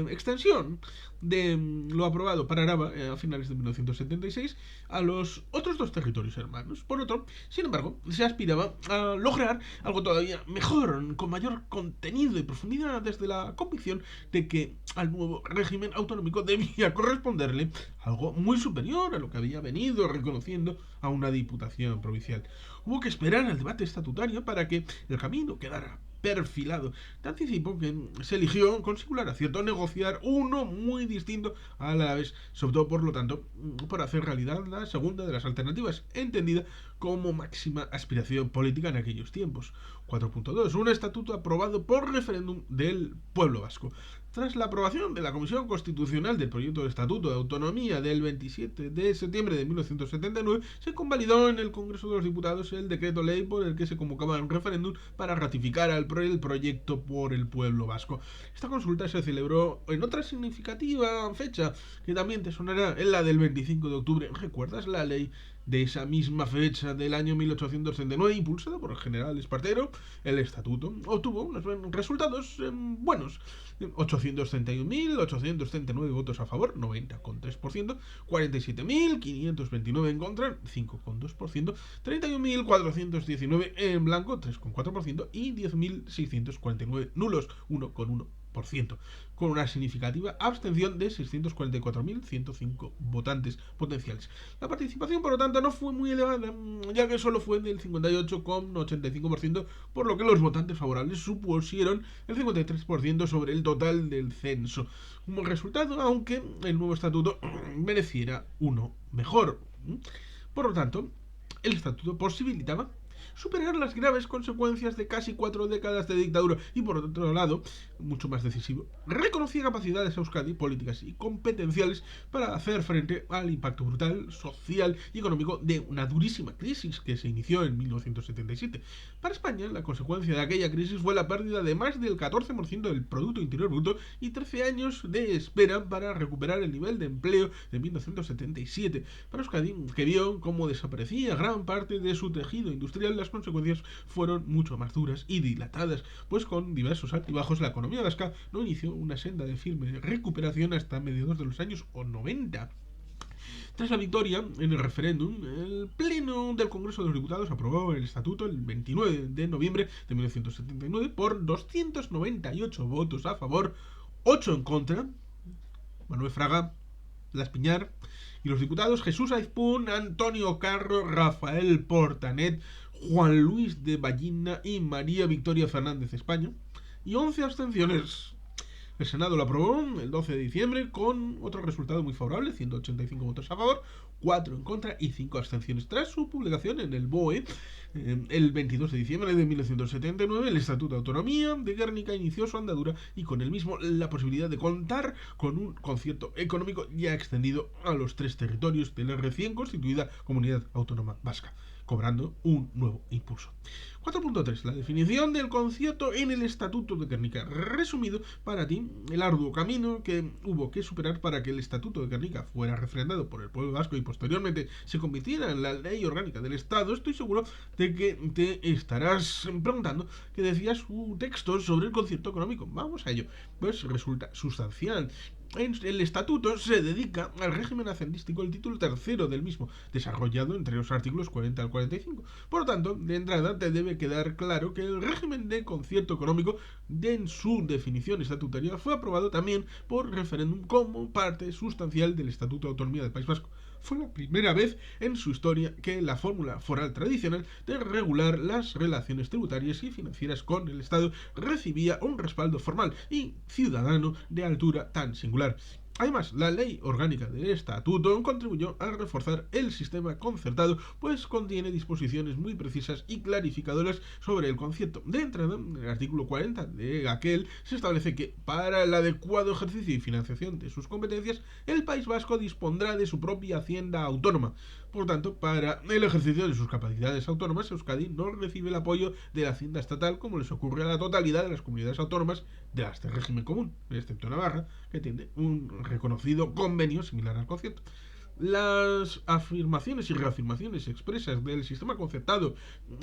extensión de lo aprobado para Araba a finales de 1976 a los otros dos territorios hermanos. Por otro, sin embargo, se aspiraba a lograr algo todavía mejor, con mayor contenido y profundidad, desde la convicción de que al nuevo régimen autonómico debía corresponderle algo muy superior a lo que había venido reconociendo a una diputación provincial. Hubo que esperar al debate estatutario para que el camino quedara perfilado. Te anticipo que se eligió con singular acierto negociar uno muy distinto a la vez, sobre todo por lo tanto por hacer realidad la segunda de las alternativas, entendida como máxima aspiración política en aquellos tiempos. 4.2. Un estatuto aprobado por referéndum del pueblo vasco. Tras la aprobación de la Comisión Constitucional del proyecto de Estatuto de Autonomía del 27 de septiembre de 1979, se convalidó en el Congreso de los Diputados el decreto ley por el que se convocaba un referéndum para ratificar el proyecto por el pueblo vasco. Esta consulta se celebró en otra significativa fecha, que también te sonará, en la del 25 de octubre. ¿Recuerdas la ley de esa misma fecha del año 1839, impulsada por el general Espartero? El estatuto obtuvo unos resultados buenos: 831.839 votos a favor, 90,3%, 47.529 en contra, 5,2%, 31.419 en blanco, 3,4%, y 10.649 nulos, 1,1%, con una significativa abstención de 644.105 votantes potenciales. La participación, por lo tanto, no fue muy elevada, ya que solo fue del 58,85%, por lo que los votantes favorables supusieron el 53% sobre el total del censo. Un buen resultado, aunque el nuevo estatuto mereciera uno mejor. Por lo tanto, el estatuto posibilitaba superar las graves consecuencias de casi 4 décadas de dictadura y, por otro lado, mucho más decisivo, reconocía capacidades a Euskadi políticas y competenciales para hacer frente al impacto brutal, social y económico de una durísima crisis que se inició en 1977. Para España, la consecuencia de aquella crisis fue la pérdida de más del 14% del Producto Interior Bruto y 13 años de espera para recuperar el nivel de empleo de 1977. Para Euskadi, que vio cómo desaparecía gran parte de su tejido industrial, las consecuencias fueron mucho más duras y dilatadas, pues con diversos altibajos la economía vasca no inició una senda de firme recuperación hasta mediados de los años 90. Tras la victoria en el referéndum, el Pleno del Congreso de los Diputados aprobó el Estatuto el 29 de noviembre de 1979 por 298 votos a favor, 8 en contra. Manuel Fraga, Las Piñar y los diputados Jesús Aizpún, Antonio Carro, Rafael Portanet, Juan Luis de Ballina y María Victoria Fernández España, y 11 abstenciones. El Senado lo aprobó el 12 de diciembre con otro resultado muy favorable, 185 votos a favor, 4 en contra y 5 abstenciones. Tras su publicación en el BOE, el 22 de diciembre de 1979, el Estatuto de Autonomía de Guernica inició su andadura y con el mismo la posibilidad de contar con un concierto económico ya extendido a los 3 territorios de la recién constituida Comunidad Autónoma Vasca, cobrando un nuevo impulso. 4.3. La definición del concierto en el Estatuto de Guernica. Resumido para ti, el arduo camino que hubo que superar para que el Estatuto de Guernica fuera refrendado por el pueblo vasco y posteriormente se convirtiera en la ley orgánica del Estado. Estoy seguro de que te estarás preguntando qué decía su texto sobre el concierto económico. Vamos a ello. Pues resulta sustancial. En el estatuto se dedica al régimen hacendístico el título tercero del mismo, desarrollado entre los artículos 40 al 45. Por lo tanto, de entrada te debe quedar claro que el régimen de concierto económico, en su definición estatutaria, fue aprobado también por referéndum como parte sustancial del Estatuto de Autonomía del País Vasco. Fue la primera vez en su historia que la fórmula foral tradicional de regular las relaciones tributarias y financieras con el Estado recibía un respaldo formal y ciudadano de altura tan singular. Además, la ley orgánica del Estatuto contribuyó a reforzar el sistema concertado, pues contiene disposiciones muy precisas y clarificadoras sobre el concierto. De entrada, en el artículo 40 de aquel se establece que, para el adecuado ejercicio y financiación de sus competencias, el País Vasco dispondrá de su propia hacienda autónoma. Por tanto, para el ejercicio de sus capacidades autónomas, Euskadi no recibe el apoyo de la hacienda estatal como les ocurre a la totalidad de las comunidades autónomas de las de régimen común, excepto Navarra, que tiene un reconocido convenio similar al concierto. Las afirmaciones y reafirmaciones expresas del sistema concertado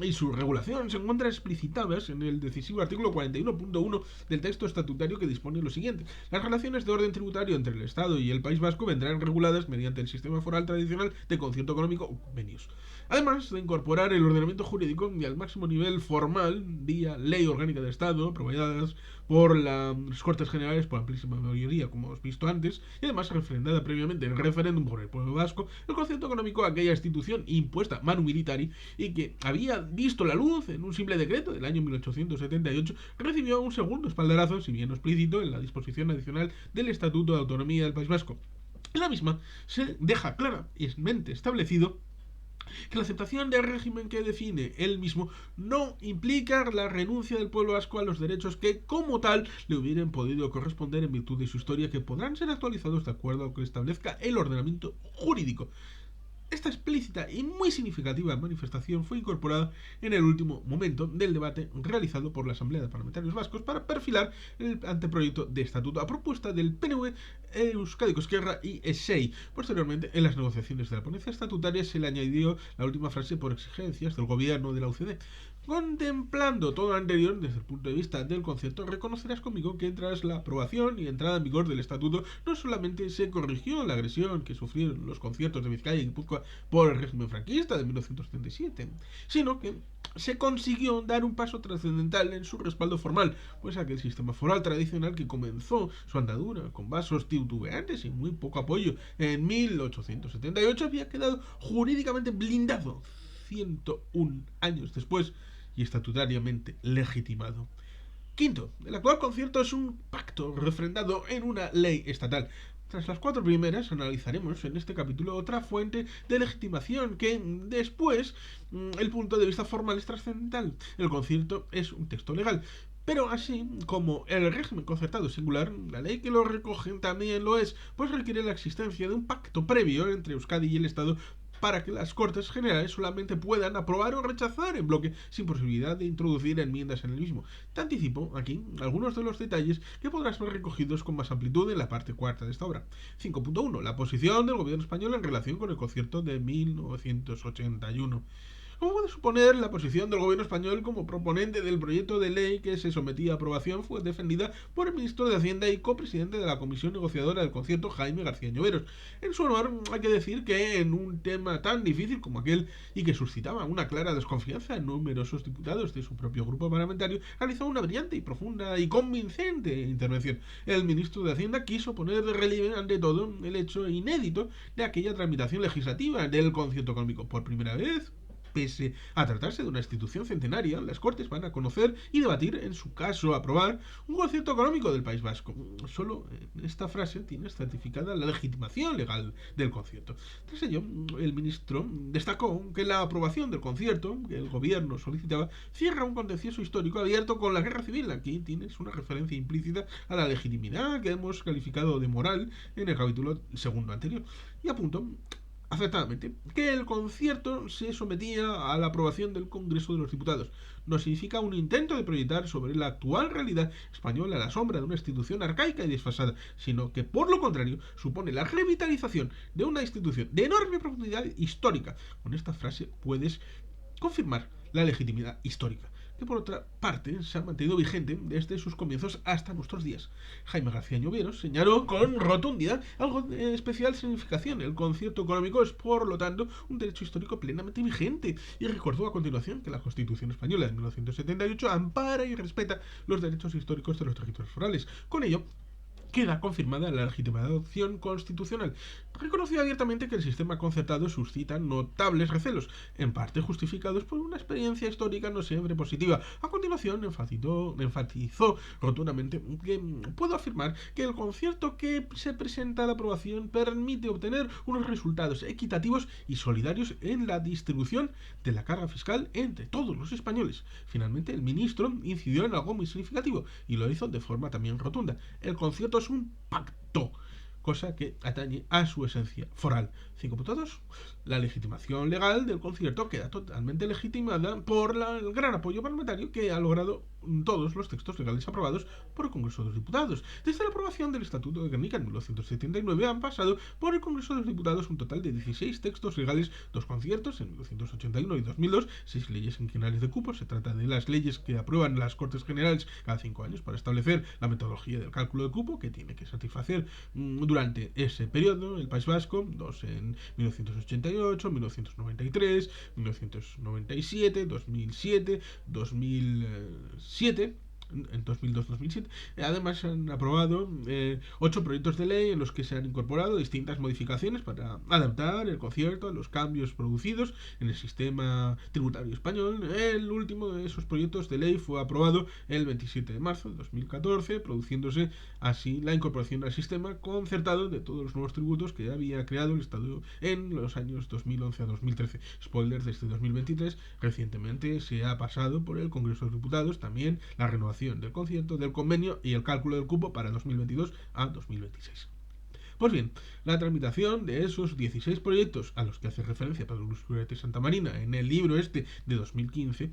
y su regulación se encuentran explicitadas en el decisivo artículo 41.1 del texto estatutario, que dispone lo siguiente: las relaciones de orden tributario entre el Estado y el País Vasco vendrán reguladas mediante el sistema foral tradicional de concierto económico o convenios. Además de incorporar el ordenamiento jurídico y al máximo nivel formal vía ley orgánica de Estado, aprobadas por las Cortes Generales por amplísima mayoría, como hemos visto antes, y además refrendada previamente en referéndum por el pueblo vasco, el concierto económico, aquella institución impuesta manu militari y que había visto la luz en un simple decreto del año 1878, recibió un segundo espaldarazo, si bien no explícito, en la disposición adicional del Estatuto de Autonomía del País Vasco. En la misma se deja claramente establecido que la aceptación del régimen que define él mismo no implica la renuncia del pueblo vasco a los derechos que, como tal, le hubieran podido corresponder en virtud de su historia, que podrán ser actualizados de acuerdo a lo que establezca el ordenamiento jurídico. Esta explícita y muy significativa manifestación fue incorporada en el último momento del debate realizado por la Asamblea de Parlamentarios Vascos para perfilar el anteproyecto de estatuto a propuesta del PNV, Euskadiko Ezkerra y ESEI. Posteriormente, en las negociaciones de la ponencia estatutaria se le añadió la última frase por exigencias del gobierno de la UCD. Contemplando todo lo anterior desde el punto de vista del concierto, reconocerás conmigo que tras la aprobación y entrada en vigor del estatuto no solamente se corrigió la agresión que sufrieron los conciertos de Vizcaya y Guipúzcoa por el régimen franquista de 1977, sino que se consiguió dar un paso trascendental en su respaldo formal, pues aquel sistema foral tradicional que comenzó su andadura con vasos titubeantes y muy poco apoyo en 1878 había quedado jurídicamente blindado 101 años después y estatutariamente legitimado. Quinto, el actual concierto es un pacto refrendado en una ley estatal. Tras las 4 primeras, analizaremos en este capítulo otra fuente de legitimación que después el punto de vista formal es trascendental. El concierto es un texto legal. Pero así como el régimen concertado es singular, la ley que lo recoge también lo es, pues requiere la existencia de un pacto previo entre Euskadi y el Estado para que las Cortes Generales solamente puedan aprobar o rechazar en bloque sin posibilidad de introducir enmiendas en el mismo. Te anticipo aquí algunos de los detalles que podrán ser recogidos con más amplitud en la parte cuarta de esta obra. 5.1. La posición del gobierno español en relación con el concierto de 1981. Como puede suponer, la posición del gobierno español como proponente del proyecto de ley que se sometía a aprobación fue defendida por el ministro de Hacienda y copresidente de la comisión negociadora del concierto, Jaime García Lloveros. En su honor, hay que decir que en un tema tan difícil como aquel y que suscitaba una clara desconfianza en numerosos diputados de su propio grupo parlamentario, realizó una brillante y profunda y convincente intervención. El ministro de Hacienda quiso poner de relieve ante todo el hecho inédito de aquella tramitación legislativa del concierto económico. Por primera vez, pese a tratarse de una institución centenaria, las Cortes van a conocer y debatir, en su caso aprobar, un concierto económico del País Vasco. Solo esta frase tiene certificada la legitimación legal del concierto. Tras ello, el ministro destacó que la aprobación del concierto que el gobierno solicitaba cierra un contencioso histórico abierto con la guerra civil. Aquí tienes una referencia implícita a la legitimidad que hemos calificado de moral en el capítulo segundo anterior. Y apunto acertadamente que el concierto se sometía a la aprobación del Congreso de los Diputados. No significa un intento de proyectar sobre la actual realidad española la sombra de una institución arcaica y desfasada, sino que por lo contrario supone la revitalización de una institución de enorme profundidad histórica. Con esta frase puedes confirmar la legitimidad histórica, que por otra parte se ha mantenido vigente desde sus comienzos hasta nuestros días. Jaime García Lloveros señaló con rotundidad algo de especial significación. El concierto económico es, por lo tanto, un derecho histórico plenamente vigente, y recordó a continuación que la Constitución Española de 1978 ampara y respeta los derechos históricos de los territorios forales. Con ello, queda confirmada la legitimación constitucional. Reconoció abiertamente que el sistema concertado suscita notables recelos, en parte justificados por una experiencia histórica no siempre positiva. A continuación, enfatizó rotundamente que puedo afirmar que el concierto que se presenta a la aprobación permite obtener unos resultados equitativos y solidarios en la distribución de la carga fiscal entre todos los españoles. Finalmente, el ministro incidió en algo muy significativo y lo hizo de forma también rotunda. El concierto es un pacto, cosa que atañe a su esencia foral. 5.2. La legitimación legal del concierto queda totalmente legitimada por el gran apoyo parlamentario que ha logrado todos los textos legales aprobados por el Congreso de los Diputados. Desde la aprobación del Estatuto de Gernika en 1979 han pasado por el Congreso de los Diputados un total de 16 textos legales, 2 conciertos en 1981 y 2002, 6 leyes quinquenales de cupo. Se trata de las leyes que aprueban las Cortes Generales cada 5 años para establecer la metodología del cálculo de cupo que tiene que satisfacer durante ese periodo el País Vasco, 2 en 1988, 1993, 1997, 2007, 2007, en 2002-2007. Además, se han aprobado 8 proyectos de ley en los que se han incorporado distintas modificaciones para adaptar el concierto a los cambios producidos en el sistema tributario español. El último de esos proyectos de ley fue aprobado el 27 de marzo de 2014, produciéndose así la incorporación al sistema concertado de todos los nuevos tributos que había creado el Estado en los años 2011 a 2013. Spoiler, desde 2023 recientemente se ha pasado por el Congreso de los Diputados también la renovación del concierto, del convenio y el cálculo del cupo para 2022 a 2026. Pues bien, la tramitación de esos 16 proyectos a los que hace referencia Pedro Luis Ureta Santamarina en el libro este de 2015,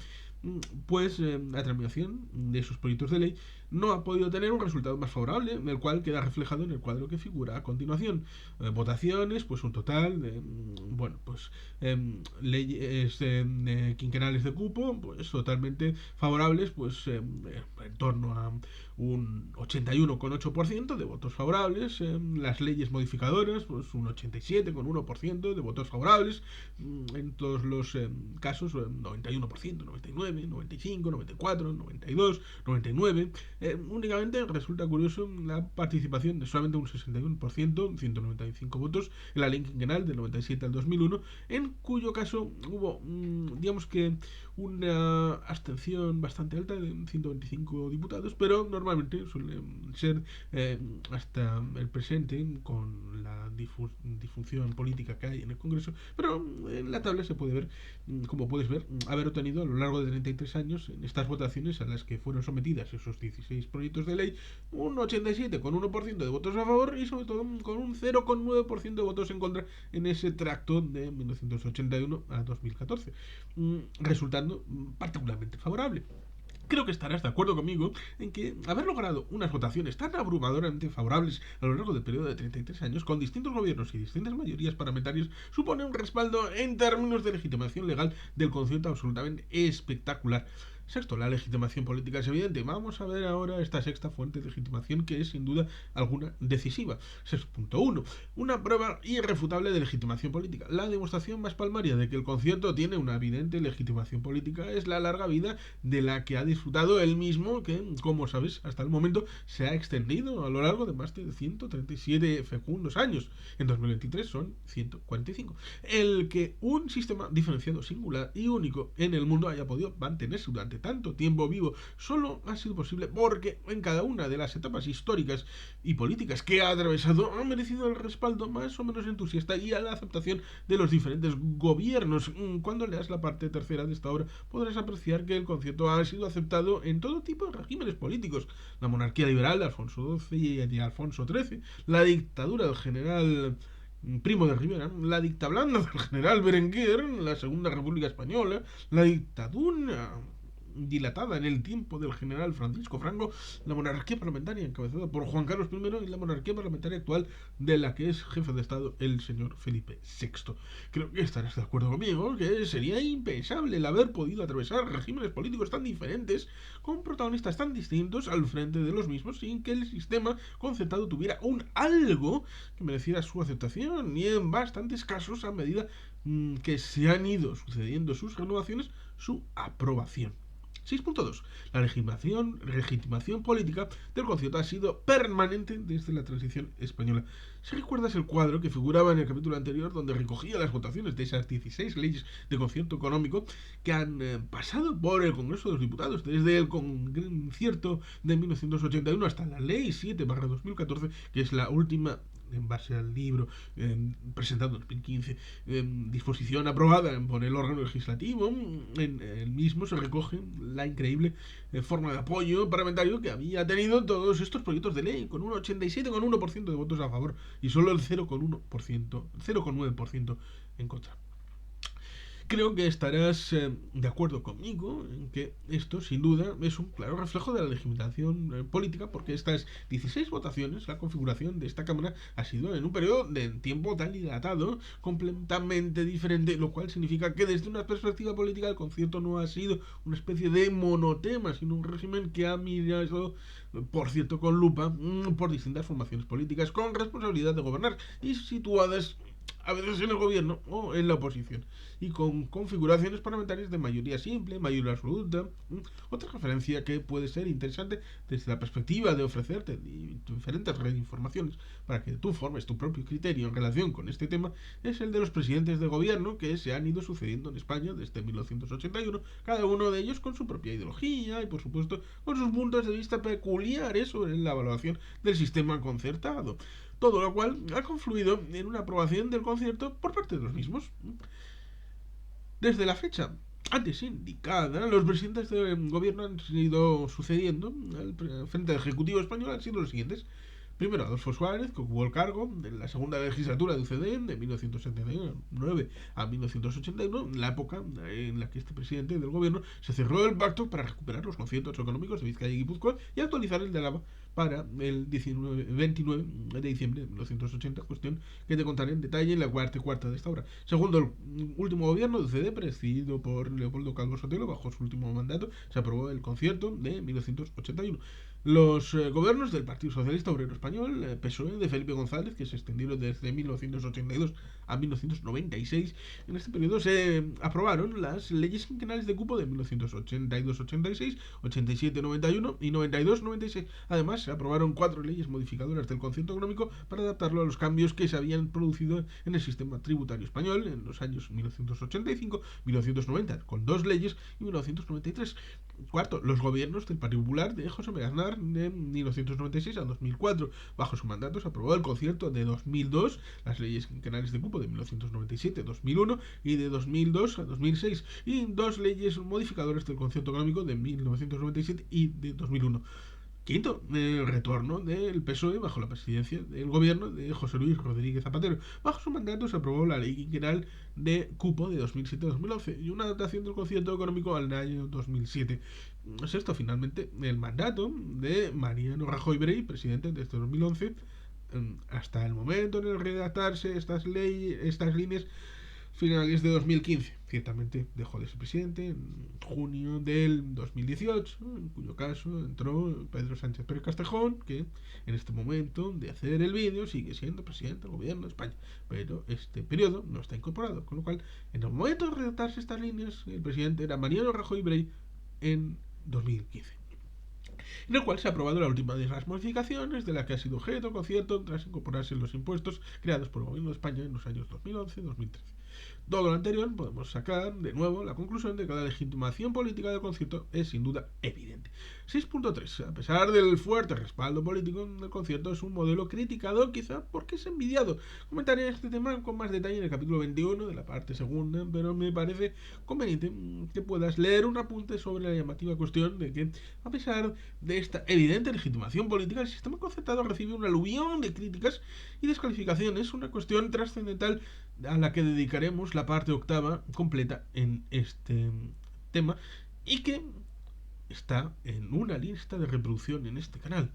pues la tramitación de esos proyectos de ley no ha podido tener un resultado más favorable, en el cual queda reflejado en el cuadro que figura a continuación. Votaciones, pues un total de, leyes quinquenales de cupo, pues totalmente favorables, pues en torno a un 81,8% de votos favorables. Las leyes modificadoras, pues un 87,1% de votos favorables. En todos los casos, 91%, 99%, 99, 95, 94, 92, 99. Únicamente resulta curioso la participación de solamente un 61%, 195 votos, en la ley quinquenal del 97 al 2001, en cuyo caso hubo, digamos que, una abstención bastante alta de 125 diputados, pero normalmente suele ser hasta el presente, con la disfunción política que hay en el Congreso, pero en la tabla se puede ver, como puedes ver, haber obtenido a lo largo de 33 años en estas votaciones a las que fueron sometidas esos 16 proyectos de ley, un 87,1% de votos a favor y sobre todo con un 0,9% de votos en contra en ese tracto de 1981 a 2014, resultando particularmente favorable. Creo que estarás de acuerdo conmigo en que haber logrado unas votaciones tan abrumadoramente favorables a lo largo del periodo de 33 años, con distintos gobiernos y distintas mayorías parlamentarias, supone un respaldo en términos de legitimación legal del concierto absolutamente espectacular. Sexto, la legitimación política es evidente. Vamos a ver ahora esta sexta fuente de legitimación, que es sin duda alguna decisiva. 6.1. Una prueba irrefutable de legitimación política. La demostración más palmaria de que el concierto tiene una evidente legitimación política es la larga vida de la que ha disfrutado él mismo, que, como sabes, hasta el momento se ha extendido a lo largo de más de 137 fecundos años. En 2023 son 145. El que un sistema diferenciado, singular y único en el mundo haya podido mantenerse durante tanto tiempo vivo solo ha sido posible porque en cada una de las etapas históricas y políticas que ha atravesado ha merecido el respaldo más o menos entusiasta y a la aceptación de los diferentes gobiernos. Cuando leas la parte tercera de esta obra podrás apreciar que el concierto ha sido aceptado en todo tipo de regímenes políticos: la monarquía liberal de Alfonso XII y de Alfonso XIII, la dictadura del general Primo de Rivera, la dictablanda del general Berenguer, la Segunda República Española, la dictadura dilatada en el tiempo del general Francisco Franco, la monarquía parlamentaria encabezada por Juan Carlos I y la monarquía parlamentaria actual, de la que es jefe de Estado el señor Felipe VI. Creo que estarás de acuerdo conmigo que sería impensable el haber podido atravesar regímenes políticos tan diferentes, con protagonistas tan distintos al frente de los mismos, sin que el sistema concertado tuviera un algo que mereciera su aceptación, y en bastantes casos, a medida que se han ido sucediendo sus renovaciones, su aprobación. 6.2. La legitimación política del concierto ha sido permanente desde la transición española. Si recuerdas el cuadro que figuraba en el capítulo anterior, donde recogía las votaciones de esas 16 leyes de concierto económico que han pasado por el Congreso de los Diputados desde el concierto de 1981 hasta la Ley 7/2014, que es la última en base al libro presentado en 2015, disposición aprobada por el órgano legislativo. En el mismo se recoge la increíble forma de apoyo parlamentario que había tenido todos estos proyectos de ley, con un 87,1% de votos a favor y solo el 0,9% en contra. Creo que estarás de acuerdo conmigo en que esto, sin duda, es un claro reflejo de la legitimación política, porque estas 16 votaciones, la configuración de esta Cámara, ha sido en un periodo de tiempo tan dilatado, completamente diferente, lo cual significa que desde una perspectiva política el concierto no ha sido una especie de monotema, sino un régimen que ha mirado, por cierto, con lupa, por distintas formaciones políticas con responsabilidad de gobernar y situadas a veces en el gobierno o en la oposición, y con configuraciones parlamentarias de mayoría simple, mayoría absoluta. Otra referencia que puede ser interesante desde la perspectiva de ofrecerte diferentes informaciones para que tú formes tu propio criterio en relación con este tema es el de los presidentes de gobierno que se han ido sucediendo en España desde 1981, cada uno de ellos con su propia ideología y, por supuesto, con sus puntos de vista peculiares sobre la evaluación del sistema concertado. Todo lo cual ha confluido en una aprobación del concierto por parte de los mismos. Desde la fecha antes indicada, los presidentes de gobierno han ido sucediendo al frente del Ejecutivo español han sido los siguientes. Primero, Adolfo Suárez, que ocupó el cargo en la segunda legislatura de UCD de 1979 a 1981, en la época en la que este presidente del gobierno se cerró el pacto para recuperar los conciertos económicos de Vizcaya y Guipúzcoa y actualizar el de Álava para el 29 de diciembre de 1980, cuestión que te contaré en detalle en la cuarta de esta obra. Segundo, el último gobierno de CD, presidido por Leopoldo Calvo Sotelo, bajo su último mandato, se aprobó el concierto de 1981. Los gobiernos del Partido Socialista Obrero Español, PSOE, de Felipe González, que se extendieron desde 1982 a 1996. En este periodo se aprobaron las leyes quinquenales de cupo de 1982-86, 87-91 y 92-96. Además, se aprobaron 4 leyes modificadoras del concierto económico para adaptarlo a los cambios que se habían producido en el sistema tributario español en los años 1985, 1990, con 2 leyes, y 1993. Cuarto, los gobiernos del Partido Popular de José María Aznar de 1996 a 2004. Bajo su mandato se aprobó el concierto de 2002, las leyes quinquenales de cupo de 1997-2001 y de 2002 a 2006, y 2 leyes modificadoras del concierto económico de 1997 y de 2001. Quinto, el retorno del PSOE bajo la presidencia del gobierno de José Luis Rodríguez Zapatero. Bajo su mandato se aprobó la ley quinquenal de cupo de 2007-2011 y una adaptación del concierto económico al año 2007. Sexto, finalmente, el mandato de Mariano Rajoy Brey, presidente desde 2011 hasta el momento en el redactarse estas líneas finales de 2015. Ciertamente dejó de ser presidente en junio del 2018, en cuyo caso entró Pedro Sánchez Pérez Castejón, que en este momento de hacer el vídeo sigue siendo presidente del gobierno de España, pero este periodo no está incorporado, con lo cual en el momento de redactarse estas líneas el presidente era Mariano Rajoy Brey en 2015, en el cual se ha aprobado la última de las modificaciones de la que ha sido objeto el concierto tras incorporarse los impuestos creados por el gobierno de España en los años 2011-2013. Todo lo anterior podemos sacar de nuevo la conclusión de que la legitimación política del concierto es sin duda evidente. 6.3. A pesar del fuerte respaldo político del concierto, es un modelo criticado quizá porque es envidiado. Comentaré este tema con más detalle en el capítulo 21 de la parte segunda, pero me parece conveniente que puedas leer un apunte sobre la llamativa cuestión de que, a pesar de esta evidente legitimación política, el sistema concertado recibe un aluvión de críticas y descalificaciones, una cuestión trascendental a la que dedicaremos la parte octava completa en este tema y que está en una lista de reproducción en este canal.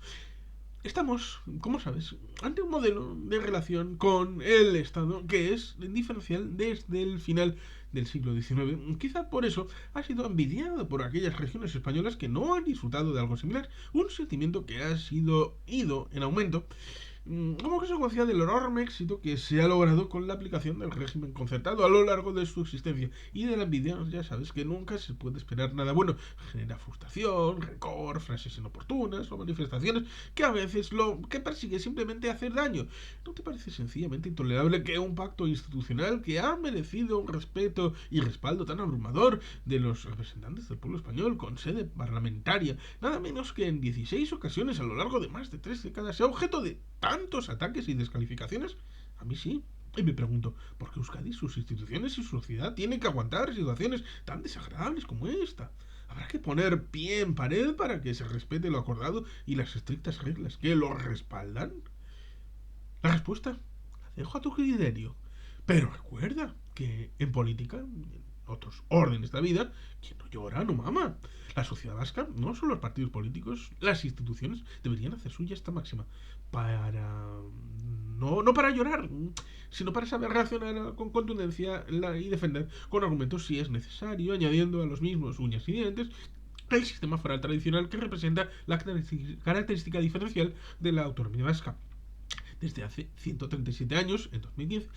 Estamos, como sabes, ante un modelo de relación con el Estado que es diferencial desde el final del siglo XIX. Quizá por eso ha sido envidiado por aquellas regiones españolas que no han disfrutado de algo similar, un sentimiento que ha ido en aumento como consecuencia del enorme éxito que se ha logrado con la aplicación del régimen concertado a lo largo de su existencia. Y de la envidia ya sabes que nunca se puede esperar nada bueno. Genera frustración, rencor, frases inoportunas o manifestaciones que a veces lo que persigue es simplemente hacer daño. ¿No te parece sencillamente intolerable que un pacto institucional que ha merecido un respeto y respaldo tan abrumador de los representantes del pueblo español con sede parlamentaria, nada menos que en 16 ocasiones a lo largo de más de 3 décadas, sea objeto de tantos ataques y descalificaciones? A mí sí. Y me pregunto, ¿por qué Euskadi, sus instituciones y su sociedad tienen que aguantar situaciones tan desagradables como esta? ¿Habrá que poner pie en pared para que se respete lo acordado y las estrictas reglas que lo respaldan? La respuesta la dejo a tu criterio. Pero recuerda que en política, en otros órdenes de la vida, quien no llora no mama. La sociedad vasca, no solo los partidos políticos, las instituciones deberían hacer suya esta máxima para no para llorar, sino para saber reaccionar con contundencia y defender con argumentos si es necesario, añadiendo a los mismos uñas y dientes el sistema foral tradicional que representa la característica diferencial de la autonomía vasca. Desde hace 137 años, en 2010,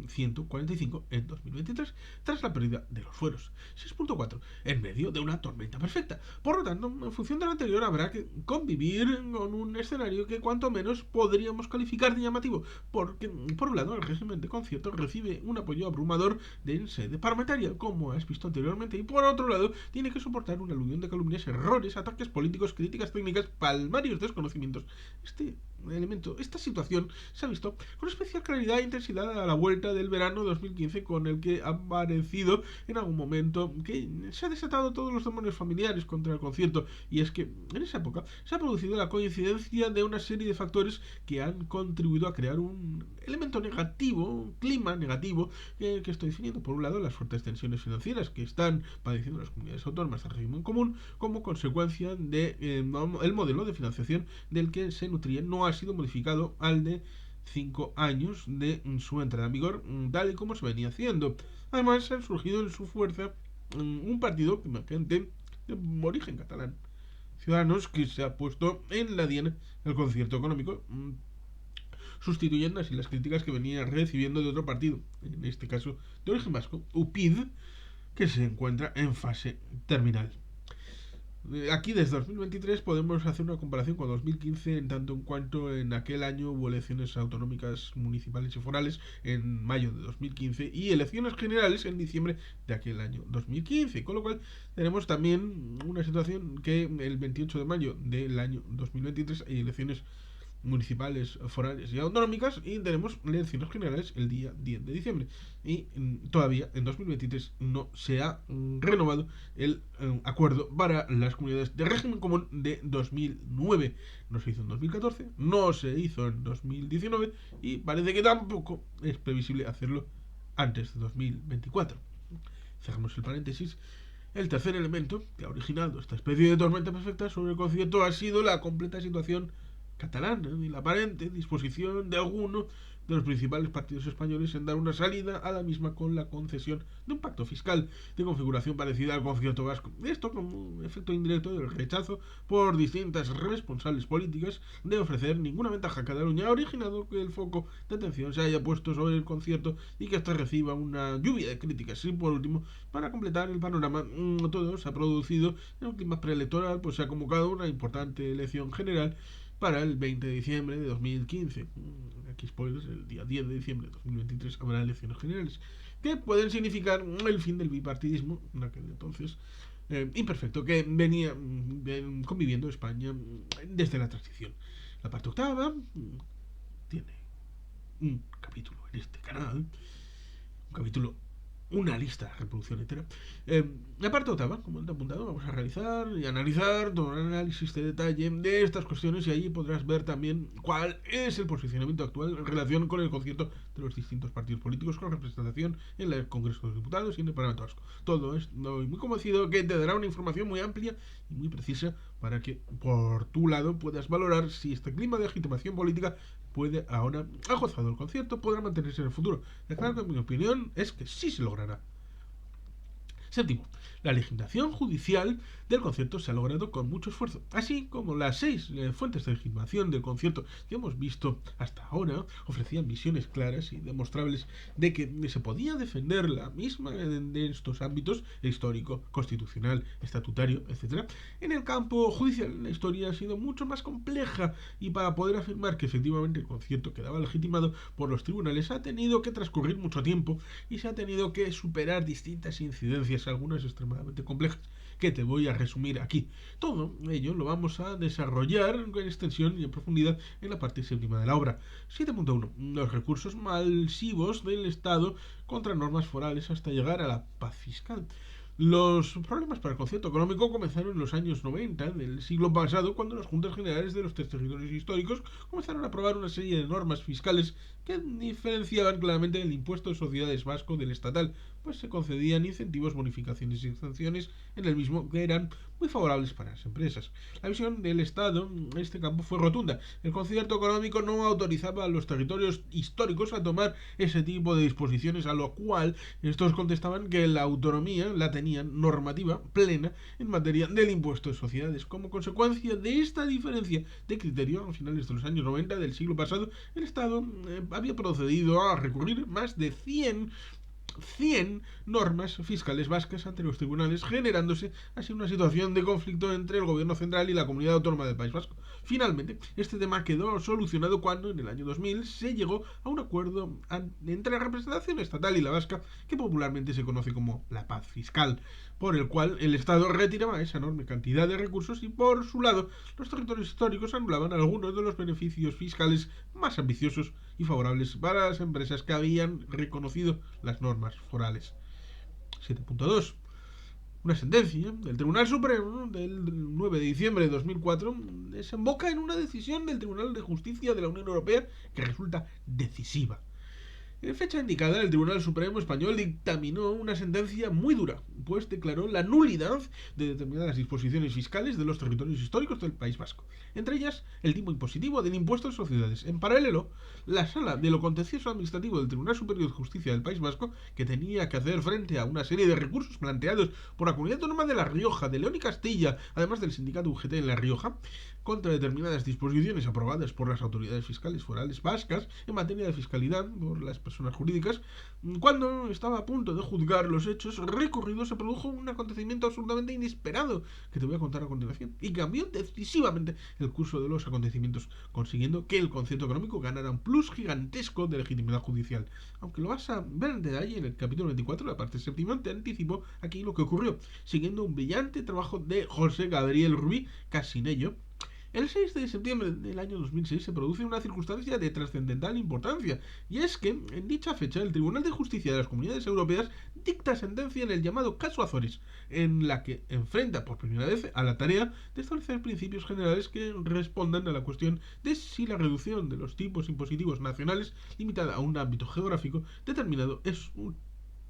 145 en 2023, tras la pérdida de los fueros. 6.4. En medio de una tormenta perfecta. Por lo tanto, en función de lo anterior, habrá que convivir con un escenario que cuanto menos podríamos calificar de llamativo, porque, por un lado, el régimen de concierto recibe un apoyo abrumador de sede parlamentaria, como has visto anteriormente, y por otro lado, tiene que soportar una aluvión de calumnias, errores, ataques políticos, críticas técnicas, palmarios desconocimientos. Este elemento, esta situación se ha visto con especial claridad e intensidad a la vuelta del verano 2015, con el que ha parecido en algún momento que se ha desatado todos los demonios familiares contra el concierto. Y es que en esa época se ha producido la coincidencia de una serie de factores que han contribuido a crear un elemento negativo, un clima negativo que estoy definiendo. Por un lado, las fuertes tensiones financieras que están padeciendo las comunidades autónomas de régimen común como consecuencia de el modelo de financiación del que se nutría no ha sido modificado al de 5 años de su entrada en vigor, tal y como se venía haciendo. Además, han surgido en su fuerza un partido emergente de origen catalán, Ciudadanos, que se ha puesto en la diana del concierto económico, sustituyendo así las críticas que venía recibiendo de otro partido, en este caso de origen vasco, UPyD, que se encuentra en fase terminal. Aquí desde 2023 podemos hacer una comparación con 2015 en tanto en cuanto en aquel año hubo elecciones autonómicas municipales y forales en mayo de 2015 y elecciones generales en diciembre de aquel año 2015, con lo cual tenemos también una situación que el 28 de mayo del año 2023 hay elecciones municipales, forales y autonómicas y tenemos elecciones generales el día 10 de diciembre y todavía en 2023 no se ha renovado el acuerdo para las comunidades de régimen común de 2009. No se hizo en 2014, no se hizo en 2019 y parece que tampoco es previsible hacerlo antes de 2024. Cerramos el paréntesis. El tercer elemento que ha originado esta especie de tormenta perfecta sobre el concierto ha sido la completa situación catalana y la aparente disposición de alguno de los principales partidos españoles en dar una salida a la misma con la concesión de un pacto fiscal de configuración parecida al concierto vasco. Esto como efecto indirecto del rechazo por distintas responsables políticas de ofrecer ninguna ventaja a Cataluña ha originado que el foco de atención se haya puesto sobre el concierto y que éste reciba una lluvia de críticas. Y por último, para completar el panorama, todo se ha producido en un clima preelectoral, pues se ha convocado una importante elección general para el 20 de diciembre de 2015. Aquí spoilers, el día 10 de diciembre de 2023 habrá elecciones generales que pueden significar el fin del bipartidismo, en aquel entonces imperfecto, que venía conviviendo España desde la transición. La parte octava tiene un capítulo en este canal, un capítulo, una lista de reproducción entera. La parte octava, como te he apuntado, vamos a realizar y analizar todo un análisis de detalle de estas cuestiones y allí podrás ver también cuál es el posicionamiento actual en relación con el concierto de los distintos partidos políticos con representación en el Congreso de los Diputados y en el Parlamento Vasco. Todo esto muy convencido que te dará una información muy amplia y muy precisa para que por tu lado puedas valorar si este clima de legitimación política puede ahora, ha gozado el concierto, podrá mantenerse en el futuro. Claro que mi opinión es que sí se logrará. Séptimo, la legislación judicial del concierto se ha logrado con mucho esfuerzo, así como las 6 fuentes de legitimación del concierto que hemos visto hasta ahora ofrecían visiones claras y demostrables de que se podía defender la misma de estos ámbitos histórico, constitucional, estatutario, etc. En el campo judicial la historia ha sido mucho más compleja y para poder afirmar que efectivamente el concierto quedaba legitimado por los tribunales ha tenido que transcurrir mucho tiempo y se ha tenido que superar distintas incidencias, algunas extremadamente complejas, que te voy a resumir aquí. Todo ello lo vamos a desarrollar en extensión y en profundidad en la parte séptima de la obra. 7.1. Los recursos masivos del Estado contra normas forales hasta llegar a la paz fiscal. Los problemas para el concierto económico comenzaron en los años 90 del siglo pasado, cuando las Juntas Generales de los tres territorios históricos comenzaron a aprobar una serie de normas fiscales que diferenciaban claramente el impuesto de sociedades vasco del estatal, pues se concedían incentivos, bonificaciones y exenciones en el mismo que eran muy favorables para las empresas. La visión del Estado en este campo fue rotunda. El concierto económico no autorizaba a los territorios históricos a tomar ese tipo de disposiciones, a lo cual estos contestaban que la autonomía la tenían normativa plena en materia del impuesto de sociedades. Como consecuencia de esta diferencia de criterio, a finales de los años 90 del siglo pasado, el Estado había procedido a recurrir más de 100 100 normas fiscales vascas ante los tribunales, generándose así una situación de conflicto entre el gobierno central y la comunidad autónoma del País Vasco. Finalmente, este tema quedó solucionado cuando en el año 2000 se llegó a un acuerdo entre la representación estatal y la vasca, que popularmente se conoce como la paz fiscal, por el cual el Estado retiraba esa enorme cantidad de recursos y, por su lado, los territorios históricos anulaban algunos de los beneficios fiscales más ambiciosos y favorables para las empresas que habían reconocido las normas forales. 7.2. Una sentencia del Tribunal Supremo del 9 de diciembre de 2004 desemboca en una decisión del Tribunal de Justicia de la Unión Europea que resulta decisiva. En fecha indicada, el Tribunal Supremo Español dictaminó una sentencia muy dura, pues declaró la nulidad de determinadas disposiciones fiscales de los territorios históricos del País Vasco, entre ellas el tipo impositivo del impuesto de sociedades. En paralelo, la Sala de lo Contencioso Administrativo del Tribunal Superior de Justicia del País Vasco, que tenía que hacer frente a una serie de recursos planteados por la Comunidad Autónoma de La Rioja, de León y Castilla, además del sindicato UGT en La Rioja, contra determinadas disposiciones aprobadas por las autoridades fiscales forales vascas en materia de fiscalidad por las personas jurídicas. Cuando estaba a punto de juzgar los hechos recurridos, se produjo un acontecimiento absolutamente inesperado que te voy a contar a continuación, y cambió decisivamente el curso de los acontecimientos, consiguiendo que el concierto económico ganara un plus gigantesco de legitimidad judicial. Aunque lo vas a ver en detalle en el capítulo 24, la parte séptima, te anticipo aquí lo que ocurrió, siguiendo un brillante trabajo de José Gabriel Rubí Casinello. El 6 de septiembre del año 2006 se produce una circunstancia de trascendental importancia, y es que en dicha fecha el Tribunal de Justicia de las Comunidades Europeas dicta sentencia en el llamado caso Azores, en la que enfrenta por primera vez a la tarea de establecer principios generales que respondan a la cuestión de si la reducción de los tipos impositivos nacionales limitada a un ámbito geográfico determinado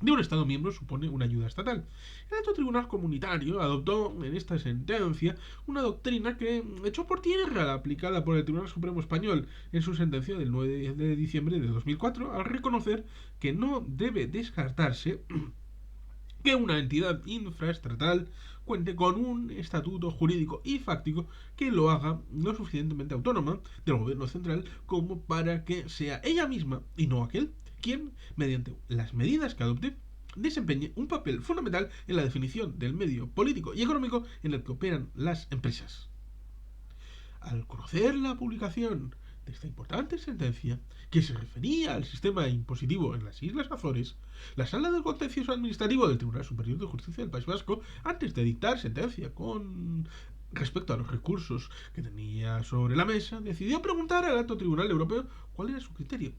de un Estado miembro supone una ayuda estatal. El alto tribunal comunitario adoptó en esta sentencia una doctrina que echó por tierra la aplicada por el Tribunal Supremo Español en su sentencia del 9 de diciembre de 2004, al reconocer que no debe descartarse que una entidad infraestatal cuente con un estatuto jurídico y fáctico que lo haga lo suficientemente autónoma del gobierno central como para que sea ella misma, y no aquel, quien, mediante las medidas que adopte, desempeñe un papel fundamental en la definición del medio político y económico en el que operan las empresas. Al conocer la publicación de esta importante sentencia, que se refería al sistema impositivo en las Islas Azores, la Sala del Contencioso Administrativo del Tribunal Superior de Justicia del País Vasco, antes de dictar sentencia con respecto a los recursos que tenía sobre la mesa, decidió preguntar al alto tribunal europeo cuál era su criterio.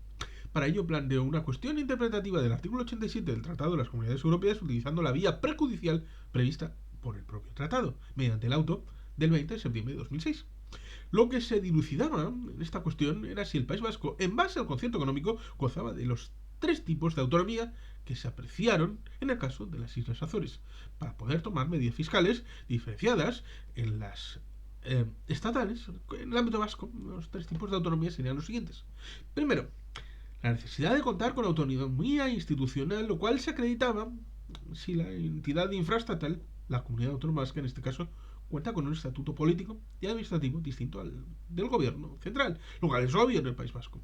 Para ello planteó una cuestión interpretativa del artículo 87 del Tratado de las Comunidades Europeas, utilizando la vía prejudicial prevista por el propio tratado, mediante el auto del 20 de septiembre de 2006. Lo que se dilucidaba en esta cuestión era si el País Vasco, en base al concierto económico, gozaba de los tres tipos de autonomía que se apreciaron en el caso de las Islas Azores, para poder tomar medidas fiscales diferenciadas en las estatales. En el ámbito vasco, los tres tipos de autonomía serían los siguientes. Primero, la necesidad de contar con autonomía institucional, lo cual se acreditaba si la entidad infraestatal, la comunidad autónoma vasca en este caso, cuenta con un estatuto político y administrativo distinto al del gobierno central, lo cual es obvio en el País Vasco.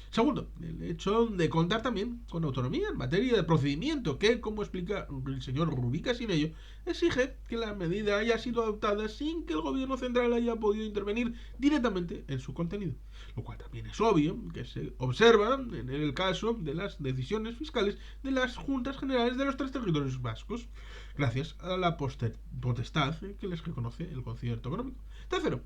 Segundo, el hecho de contar también con autonomía en materia de procedimiento, que, como explica el señor Rubí Casinello, exige que la medida haya sido adoptada sin que el gobierno central haya podido intervenir directamente en su contenido, lo cual también es obvio que se observa en el caso de las decisiones fiscales de las Juntas Generales de los tres territorios vascos, gracias a la potestad que les reconoce el concierto económico. Tercero,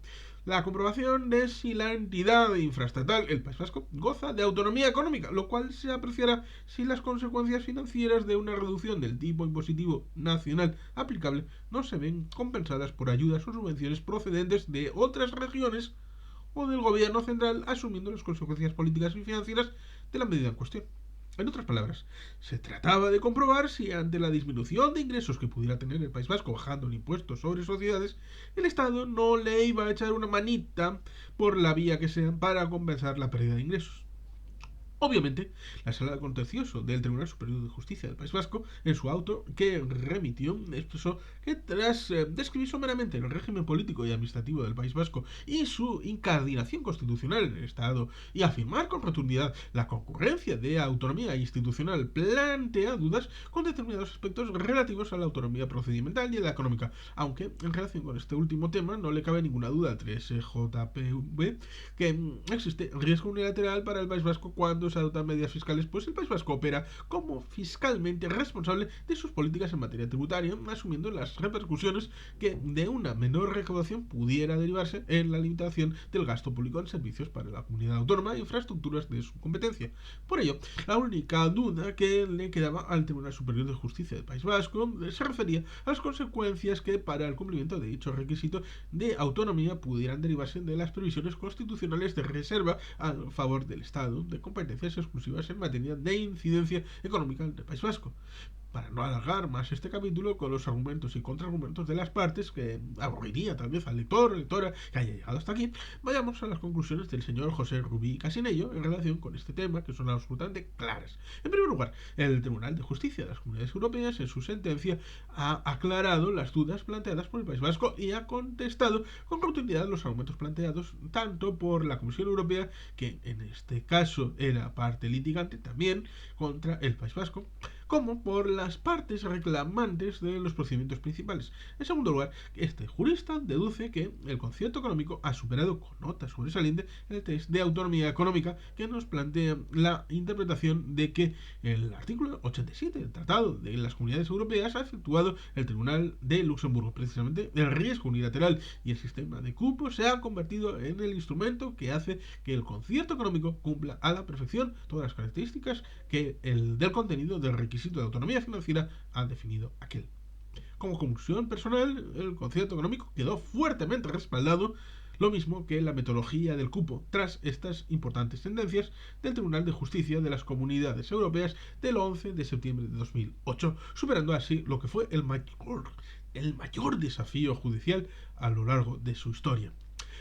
la comprobación de si la entidad infraestatal, el País Vasco, goza de autonomía económica, lo cual se apreciará si las consecuencias financieras de una reducción del tipo impositivo nacional aplicable no se ven compensadas por ayudas o subvenciones procedentes de otras regiones o del gobierno central, asumiendo las consecuencias políticas y financieras de la medida en cuestión. En otras palabras, se trataba de comprobar si, ante la disminución de ingresos que pudiera tener el País Vasco bajando el impuesto sobre sociedades, el Estado no le iba a echar una manita por la vía que sea para compensar la pérdida de ingresos. Obviamente, la Sala Contencioso del Tribunal Superior de Justicia del País Vasco, en su auto que remitió, expresó que tras describir someramente el régimen político y administrativo del País Vasco y su incardinación constitucional en el Estado y afirmar con rotundidad la concurrencia de autonomía institucional, plantea dudas con determinados aspectos relativos a la autonomía procedimental y a la económica, aunque en relación con este último tema no le cabe ninguna duda al 3JPV que existe riesgo unilateral para el País Vasco cuando se adoptan medidas fiscales, pues el País Vasco opera como fiscalmente responsable de sus políticas en materia tributaria, asumiendo las repercusiones que de una menor recaudación pudiera derivarse en la limitación del gasto público en servicios para la comunidad autónoma e infraestructuras de su competencia. Por ello, la única duda que le quedaba al Tribunal Superior de Justicia del País Vasco se refería a las consecuencias que para el cumplimiento de dicho requisito de autonomía pudieran derivarse de las previsiones constitucionales de reserva a favor del Estado de competencias exclusivas en materia de incidencia económica del País Vasco. Para no alargar más este capítulo con los argumentos y contraargumentos de las partes, que aburriría tal vez al lector o lectora que haya llegado hasta aquí, vayamos a las conclusiones del señor José Rubí Casinello en relación con este tema, que son absolutamente claras. En primer lugar, el Tribunal de Justicia de las Comunidades Europeas en su sentencia ha aclarado las dudas planteadas por el País Vasco y ha contestado con rotundidad los argumentos planteados tanto por la Comisión Europea, que en este caso era parte litigante también contra el País Vasco, como por las partes reclamantes de los procedimientos principales. En segundo lugar, este jurista deduce que el concierto económico ha superado con nota sobresaliente el test de autonomía económica que nos plantea la interpretación de que el artículo 87 del Tratado de las Comunidades Europeas ha efectuado el Tribunal de Luxemburgo. Precisamente el riesgo unilateral y el sistema de cupos se ha convertido en el instrumento que hace que el concierto económico cumpla a la perfección todas las características que el del contenido del requisito de autonomía financiera ha definido aquel. Como conclusión personal, el concierto económico quedó fuertemente respaldado, lo mismo que la metodología del cupo, tras estas importantes tendencias del Tribunal de Justicia de las Comunidades Europeas del 11 de septiembre de 2008, superando así lo que fue el mayor desafío judicial a lo largo de su historia.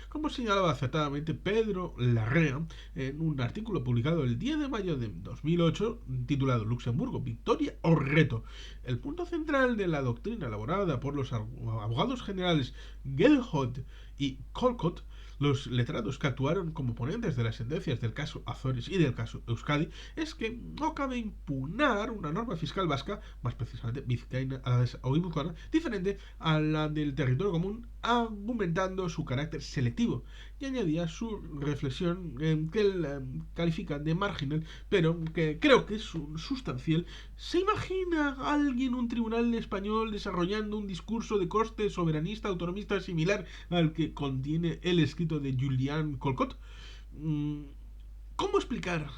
Como señalaba acertadamente Pedro Larrea en un artículo publicado el 10 de mayo de 2008 titulado Luxemburgo, ¿victoria o reto? El punto central de la doctrina elaborada por los abogados generales Gelhot y Colcott, los letrados que actuaron como ponentes de las sentencias del caso Azores y del caso Euskadi, es que no cabe impugnar una norma fiscal vasca, más precisamente vizcaína o guipuzcoana, diferente a la del territorio común, argumentando su carácter selectivo. Y añadía su reflexión que él califica de marginal, pero que creo que es sustancial. ¿Se imagina alguien, un tribunal español, desarrollando un discurso de corte soberanista, autonomista similar al que contiene el escrito de Julian Colcott? ¿Cómo explicar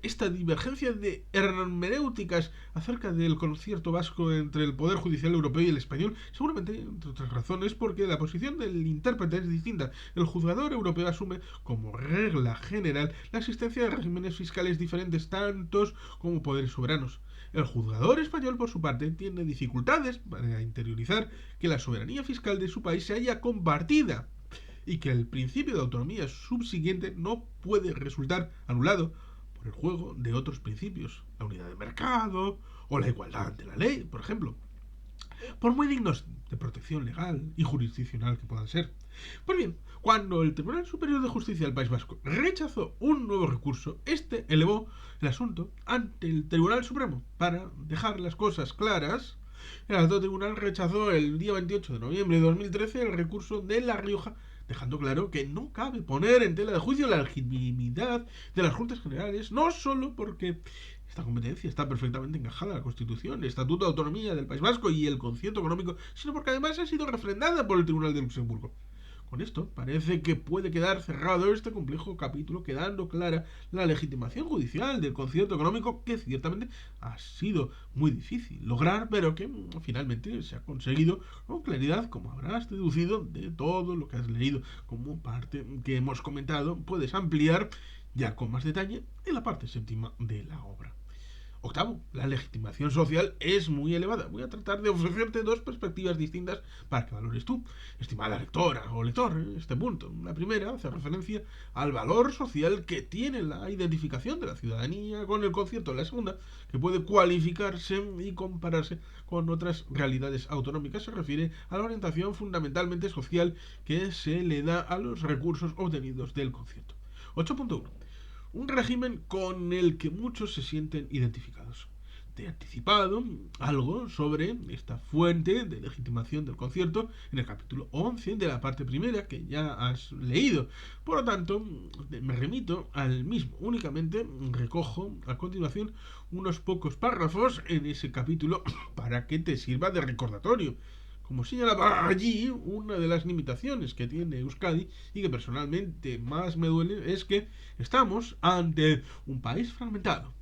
esta divergencia de hermenéuticas acerca del concierto vasco entre el Poder Judicial Europeo y el español? Seguramente, entre otras razones, porque la posición del intérprete es distinta. El juzgador europeo asume como regla general la existencia de regímenes fiscales diferentes, tantos como poderes soberanos. El juzgador español, por su parte, tiene dificultades para interiorizar que la soberanía fiscal de su país se haya compartida y que el principio de autonomía subsiguiente no puede resultar anulado por el juego de otros principios, la unidad de mercado o la igualdad ante la ley, por ejemplo, por muy dignos de protección legal y jurisdiccional que puedan ser. Pues bien, cuando el Tribunal Superior de Justicia del País Vasco rechazó un nuevo recurso, este elevó el asunto ante el Tribunal Supremo para dejar las cosas claras. El alto tribunal rechazó el día 28 de noviembre de 2013 el recurso de La Rioja, dejando claro que no cabe poner en tela de juicio la legitimidad de las Juntas Generales, no solo porque esta competencia está perfectamente encajada en la Constitución, el Estatuto de Autonomía del País Vasco y el concierto económico, sino porque además ha sido refrendada por el Tribunal de Luxemburgo. Con esto parece que puede quedar cerrado este complejo capítulo, quedando clara la legitimación judicial del concierto económico, que ciertamente ha sido muy difícil lograr, pero que finalmente se ha conseguido con claridad, como habrás deducido de todo lo que has leído. Como parte que hemos comentado, puedes ampliar ya con más detalle en la parte séptima de la obra. Octavo, la legitimación social es muy elevada. Voy a tratar de ofrecerte dos perspectivas distintas para que valores tú, estimada lectora o lector, este punto. La primera hace referencia al valor social que tiene la identificación de la ciudadanía con el concierto. La segunda, que puede cualificarse y compararse con otras realidades autonómicas, se refiere a la orientación fundamentalmente social que se le da a los recursos obtenidos del concierto. 8.1. Un régimen con el que muchos se sienten identificados. Te he anticipado algo sobre esta fuente de legitimación del concierto en el capítulo 11 de la parte primera que ya has leído. Por lo tanto, me remito al mismo. Únicamente recojo a continuación unos pocos párrafos en ese capítulo para que te sirva de recordatorio. Como señalaba allí, una de las limitaciones que tiene Euskadi y que personalmente más me duele es que estamos ante un país fragmentado.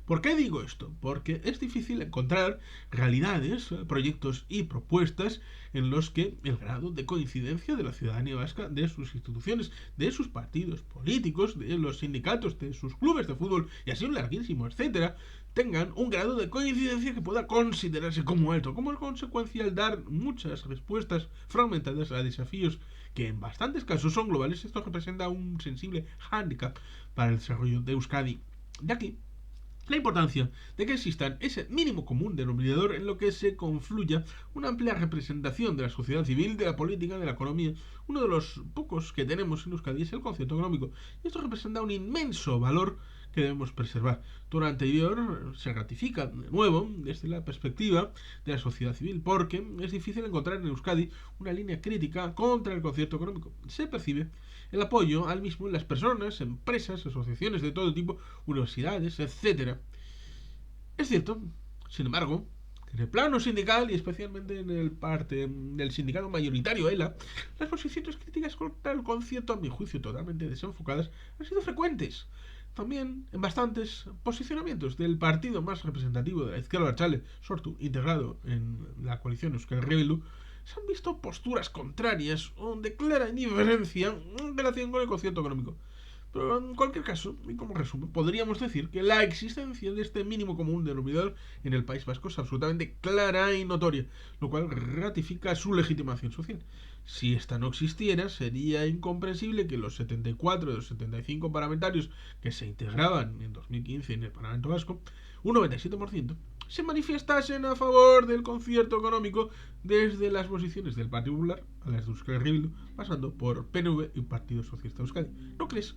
¿Por qué digo esto? Porque es difícil encontrar realidades, proyectos y propuestas en los que el grado de coincidencia de la ciudadanía vasca, de sus instituciones, de sus partidos políticos, de los sindicatos, de sus clubes de fútbol y así un larguísimo, etcétera, tengan un grado de coincidencia que pueda considerarse como alto. Como consecuencia, al dar muchas respuestas fragmentadas a desafíos que en bastantes casos son globales, esto representa un sensible hándicap para el desarrollo de Euskadi. De aquí la importancia de que existan ese mínimo común denominador en lo que se confluya una amplia representación de la sociedad civil, de la política, de la economía. Uno de los pocos que tenemos en Euskadi es el concierto económico. Y esto representa un inmenso valor que debemos preservar. Todo lo anterior se ratifica de nuevo desde la perspectiva de la sociedad civil, porque es difícil encontrar en Euskadi una línea crítica contra el concierto económico. Se percibe el apoyo al mismo en las personas, empresas, asociaciones de todo tipo, universidades, etcétera. Es cierto, sin embargo, en el plano sindical y especialmente en el parte del sindicato mayoritario ELA, las posiciones críticas contra el concierto, a mi juicio totalmente desenfocadas, han sido frecuentes. También en bastantes posicionamientos del partido más representativo de la izquierda abertzale, Sortu, integrado en la coalición Euskal Herria Bildu, se han visto posturas contrarias o de clara indiferencia en relación con el concierto económico. Pero en cualquier caso, y como resumen, podríamos decir que la existencia de este mínimo común denominador en el País Vasco es absolutamente clara y notoria, lo cual ratifica su legitimación social. Si esta no existiera, sería incomprensible que los 74 de los 75 parlamentarios que se integraban en 2015 en el Parlamento Vasco, un 97%, se manifestasen a favor del concierto económico desde las posiciones del Partido Popular a las de Euskal Herria Bildu, pasando por PNV y Partido Socialista de Euskadi. ¿No crees?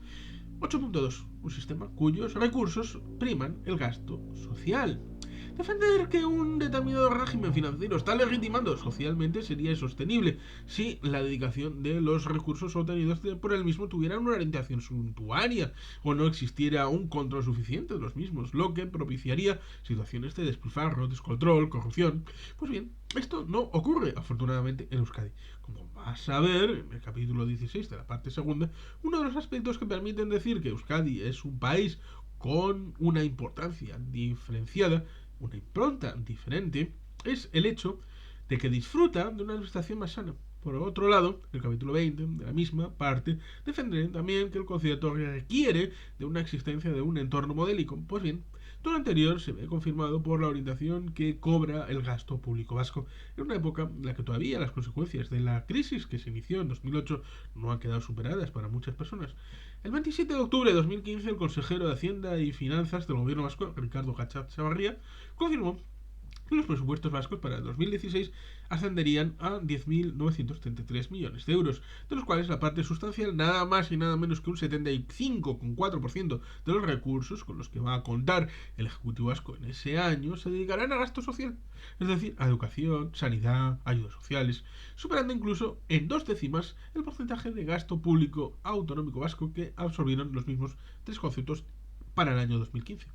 8.2. Un sistema cuyos recursos priman el gasto social. Defender que un determinado régimen financiero está legitimando socialmente sería insostenible si la dedicación de los recursos obtenidos por el mismo tuviera una orientación suntuaria o no existiera un control suficiente de los mismos, lo que propiciaría situaciones de despilfarro, descontrol, corrupción. Pues bien, esto no ocurre afortunadamente en Euskadi. Como vas a ver en el capítulo 16 de la parte segunda, uno de los aspectos que permiten decir que Euskadi es un país con una importancia diferenciada, una impronta diferente, es el hecho de que disfruta de una administración más sana. Por otro lado, el capítulo 20 de la misma parte defenderé también que el concierto requiere de una existencia de un entorno modélico. Pues bien, todo lo anterior se ve confirmado por la orientación que cobra el gasto público vasco en una época en la que todavía las consecuencias de la crisis que se inició en 2008 no han quedado superadas para muchas personas. El 27 de octubre de 2015, el consejero de Hacienda y Finanzas del gobierno vasco, Ricardo Gachat Chavarría, confirmó que los presupuestos vascos para el 2016 ascenderían a 10.933 millones de euros, de los cuales la parte sustancial, nada más y nada menos que un 75,4% de los recursos con los que va a contar el Ejecutivo vasco en ese año, se dedicarán a gasto social, es decir, a educación, sanidad, ayudas sociales, superando incluso en 2 décimas el porcentaje de gasto público autonómico vasco que absorbieron los mismos tres conceptos para el año 2015.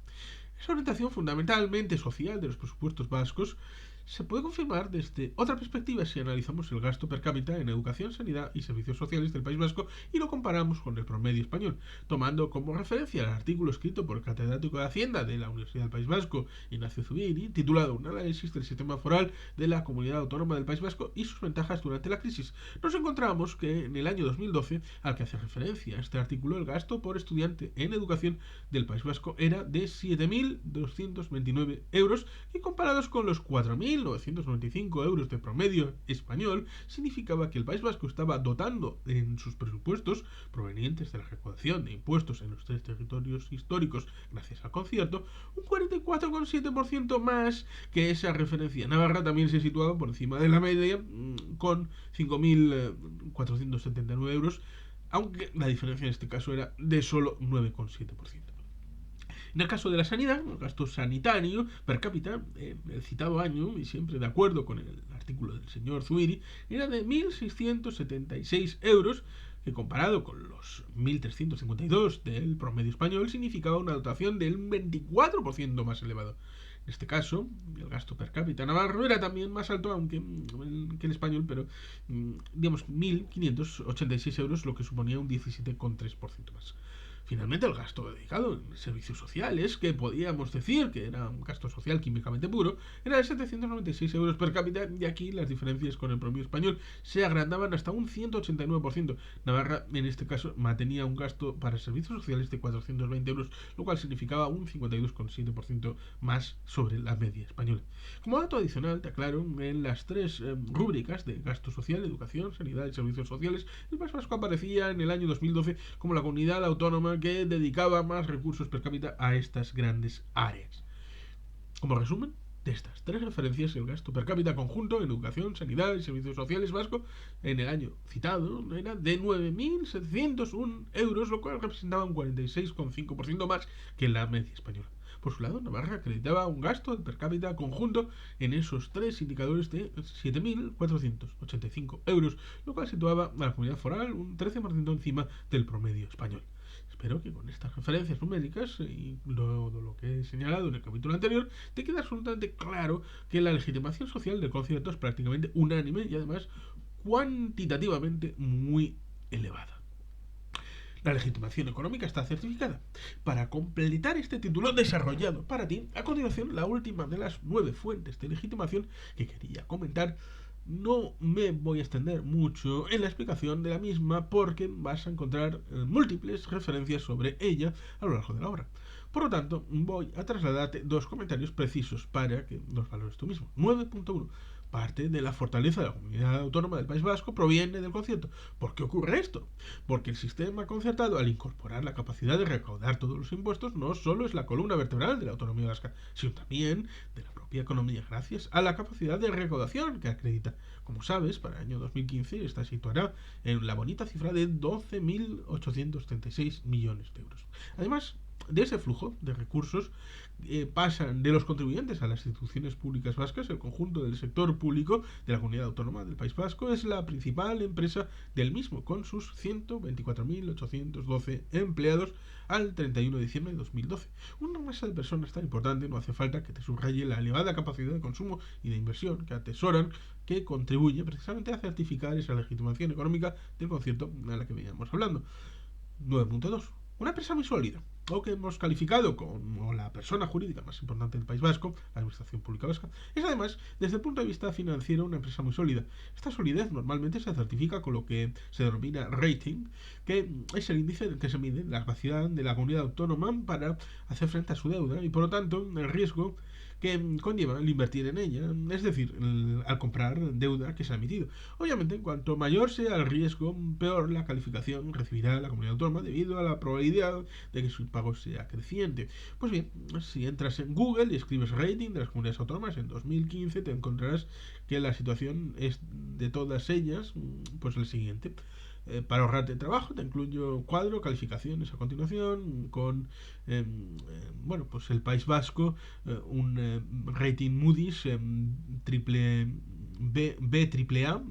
Esa orientación fundamentalmente social de los presupuestos vascos se puede confirmar desde otra perspectiva si analizamos el gasto per cápita en educación, sanidad y servicios sociales del País Vasco y lo comparamos con el promedio español, tomando como referencia el artículo escrito por el catedrático de Hacienda de la Universidad del País Vasco, Ignacio Zubiri, titulado Un análisis del sistema foral de la Comunidad Autónoma del País Vasco y sus ventajas durante la crisis. Nos encontramos que en el año 2012, al que hace referencia este artículo, el gasto por estudiante en educación del País Vasco era de 7.229 euros y comparados con los 4.995 euros de promedio español, significaba que el País Vasco estaba dotando en sus presupuestos provenientes de la recaudación de impuestos en los tres territorios históricos gracias al concierto, un 44,7% más que esa referencia. Navarra también se situaba por encima de la media con 5.479 euros, aunque la diferencia en este caso era de solo 9,7%. En el caso de la sanidad, el gasto sanitario per cápita en el citado año, y siempre de acuerdo con el artículo del señor Zubiri, era de 1.676 euros, que comparado con los 1.352 del promedio español significaba una dotación del 24% más elevado. En este caso, el gasto per cápita navarro era también más alto que el español, pero digamos 1.586 euros, lo que suponía un 17,3% más. Finalmente, el gasto dedicado en servicios sociales, que podíamos decir que era un gasto social químicamente puro, era de 796 euros per cápita, y aquí las diferencias con el promedio español se agrandaban hasta un 189%. Navarra, en este caso, mantenía un gasto para servicios sociales de 420 euros, lo cual significaba un 52,7% más sobre la media española. Como dato adicional, te aclaro, en las tres rúbricas de gasto social, educación, sanidad y servicios sociales, el País Vasco aparecía en el año 2012 como la comunidad autónoma que dedicaba más recursos per cápita a estas grandes áreas. Como resumen de estas tres referencias, el gasto per cápita conjunto en educación, sanidad y servicios sociales vasco en el año citado era de 9.701 euros, lo cual representaba un 46,5% más que la media española. Por su lado, Navarra acreditaba un gasto per cápita conjunto en esos tres indicadores de 7.485 euros, lo cual situaba a la comunidad foral un 13% encima del promedio español. Espero que con estas referencias numéricas y lo que he señalado en el capítulo anterior te quede absolutamente claro que la legitimación social del concierto es prácticamente unánime y además cuantitativamente muy elevada. La legitimación económica está certificada. Para completar este título desarrollado para ti, a continuación la última de las 9 fuentes de legitimación que quería comentar. No me voy a extender mucho en la explicación de la misma porque vas a encontrar múltiples referencias sobre ella a lo largo de la obra. Por lo tanto, voy a trasladarte dos comentarios precisos para que los valores tú mismo. 9.1. Parte de la fortaleza de la comunidad autónoma del País Vasco proviene del concierto. ¿Por qué ocurre esto? Porque el sistema concertado, al incorporar la capacidad de recaudar todos los impuestos, no solo es la columna vertebral de la autonomía vasca, sino también de la propia economía, gracias a la capacidad de recaudación que acredita. Como sabes, para el año 2015 esta situará en la bonita cifra de 12.836 millones de euros. Además, de ese flujo de recursos pasan de los contribuyentes a las instituciones públicas vascas. El conjunto del sector público de la comunidad autónoma del País Vasco es la principal empresa del mismo, con sus 124.812 empleados al 31 de diciembre de 2012. Una masa de personas tan importante no hace falta que te subraye la elevada capacidad de consumo y de inversión que atesoran, que contribuye precisamente a certificar esa legitimación económica del concierto a la que veníamos hablando. 9.2. Una empresa muy sólida, o que hemos calificado como la persona jurídica más importante del País Vasco, la Administración Pública Vasca, es además, desde el punto de vista financiero, una empresa muy sólida. Esta solidez normalmente se certifica con lo que se denomina rating, que es el índice en el que se mide la capacidad de la comunidad autónoma para hacer frente a su deuda y, por lo tanto, el riesgo que conlleva el invertir en ella, es decir, al comprar deuda que se ha emitido. Obviamente, cuanto mayor sea el riesgo, peor la calificación recibirá la comunidad autónoma debido a la probabilidad de que su pago sea creciente. Pues bien, si entras en Google y escribes rating de las comunidades autónomas en 2015, te encontrarás que la situación es de todas ellas pues el siguiente. Para ahorrarte trabajo te incluyo cuadro, calificaciones a continuación con bueno, pues el País Vasco, un rating Moody's triple B triple A,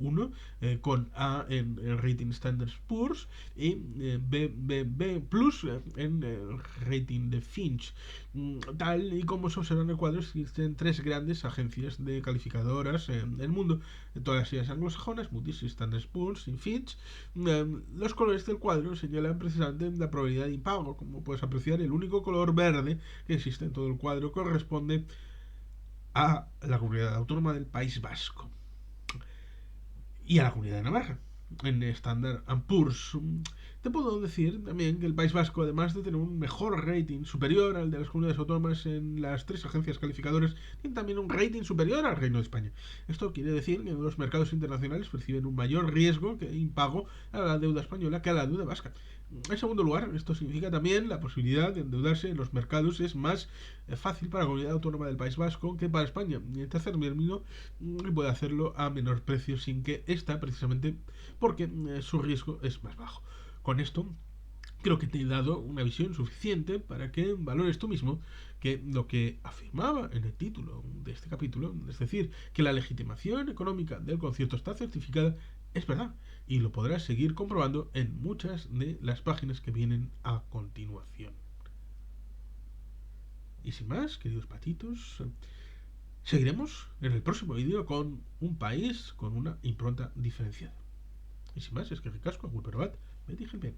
1, con A en rating Standard Poor's y BBB Plus en rating de Finch. Tal y como se observa en el cuadro, existen tres grandes agencias de calificadoras en el mundo, todas ellas anglosajonas: Moody's, Standard Poor's y Fitch. Los colores del cuadro señalan precisamente la probabilidad de impago. Como puedes apreciar, el único color verde que existe en todo el cuadro corresponde a la comunidad autónoma del País Vasco y a la comunidad de Navarra. En Standard Poor's te puedo decir también que el País Vasco, además de tener un mejor rating superior al de las comunidades autónomas en las tres agencias calificadoras, tiene también un rating superior al Reino de España. Esto quiere decir que los mercados internacionales perciben un mayor riesgo de impago a la deuda española que a la deuda vasca. En segundo lugar, esto significa también la posibilidad de endeudarse en los mercados es más fácil para la comunidad autónoma del País Vasco que para España. Y en tercer término, puede hacerlo a menor precio sin que esta, precisamente porque su riesgo es más bajo. Con esto creo que te he dado una visión suficiente para que valores tú mismo que lo que afirmaba en el título de este capítulo, es decir, que la legitimación económica del concierto está certificada, es verdad, y lo podrás seguir comprobando en muchas de las páginas que vienen a continuación. Y sin más, queridos patitos, seguiremos en el próximo vídeo con un país con una impronta diferenciada. Y sin más, es que ricasco, agur, pero bat, me dije bien.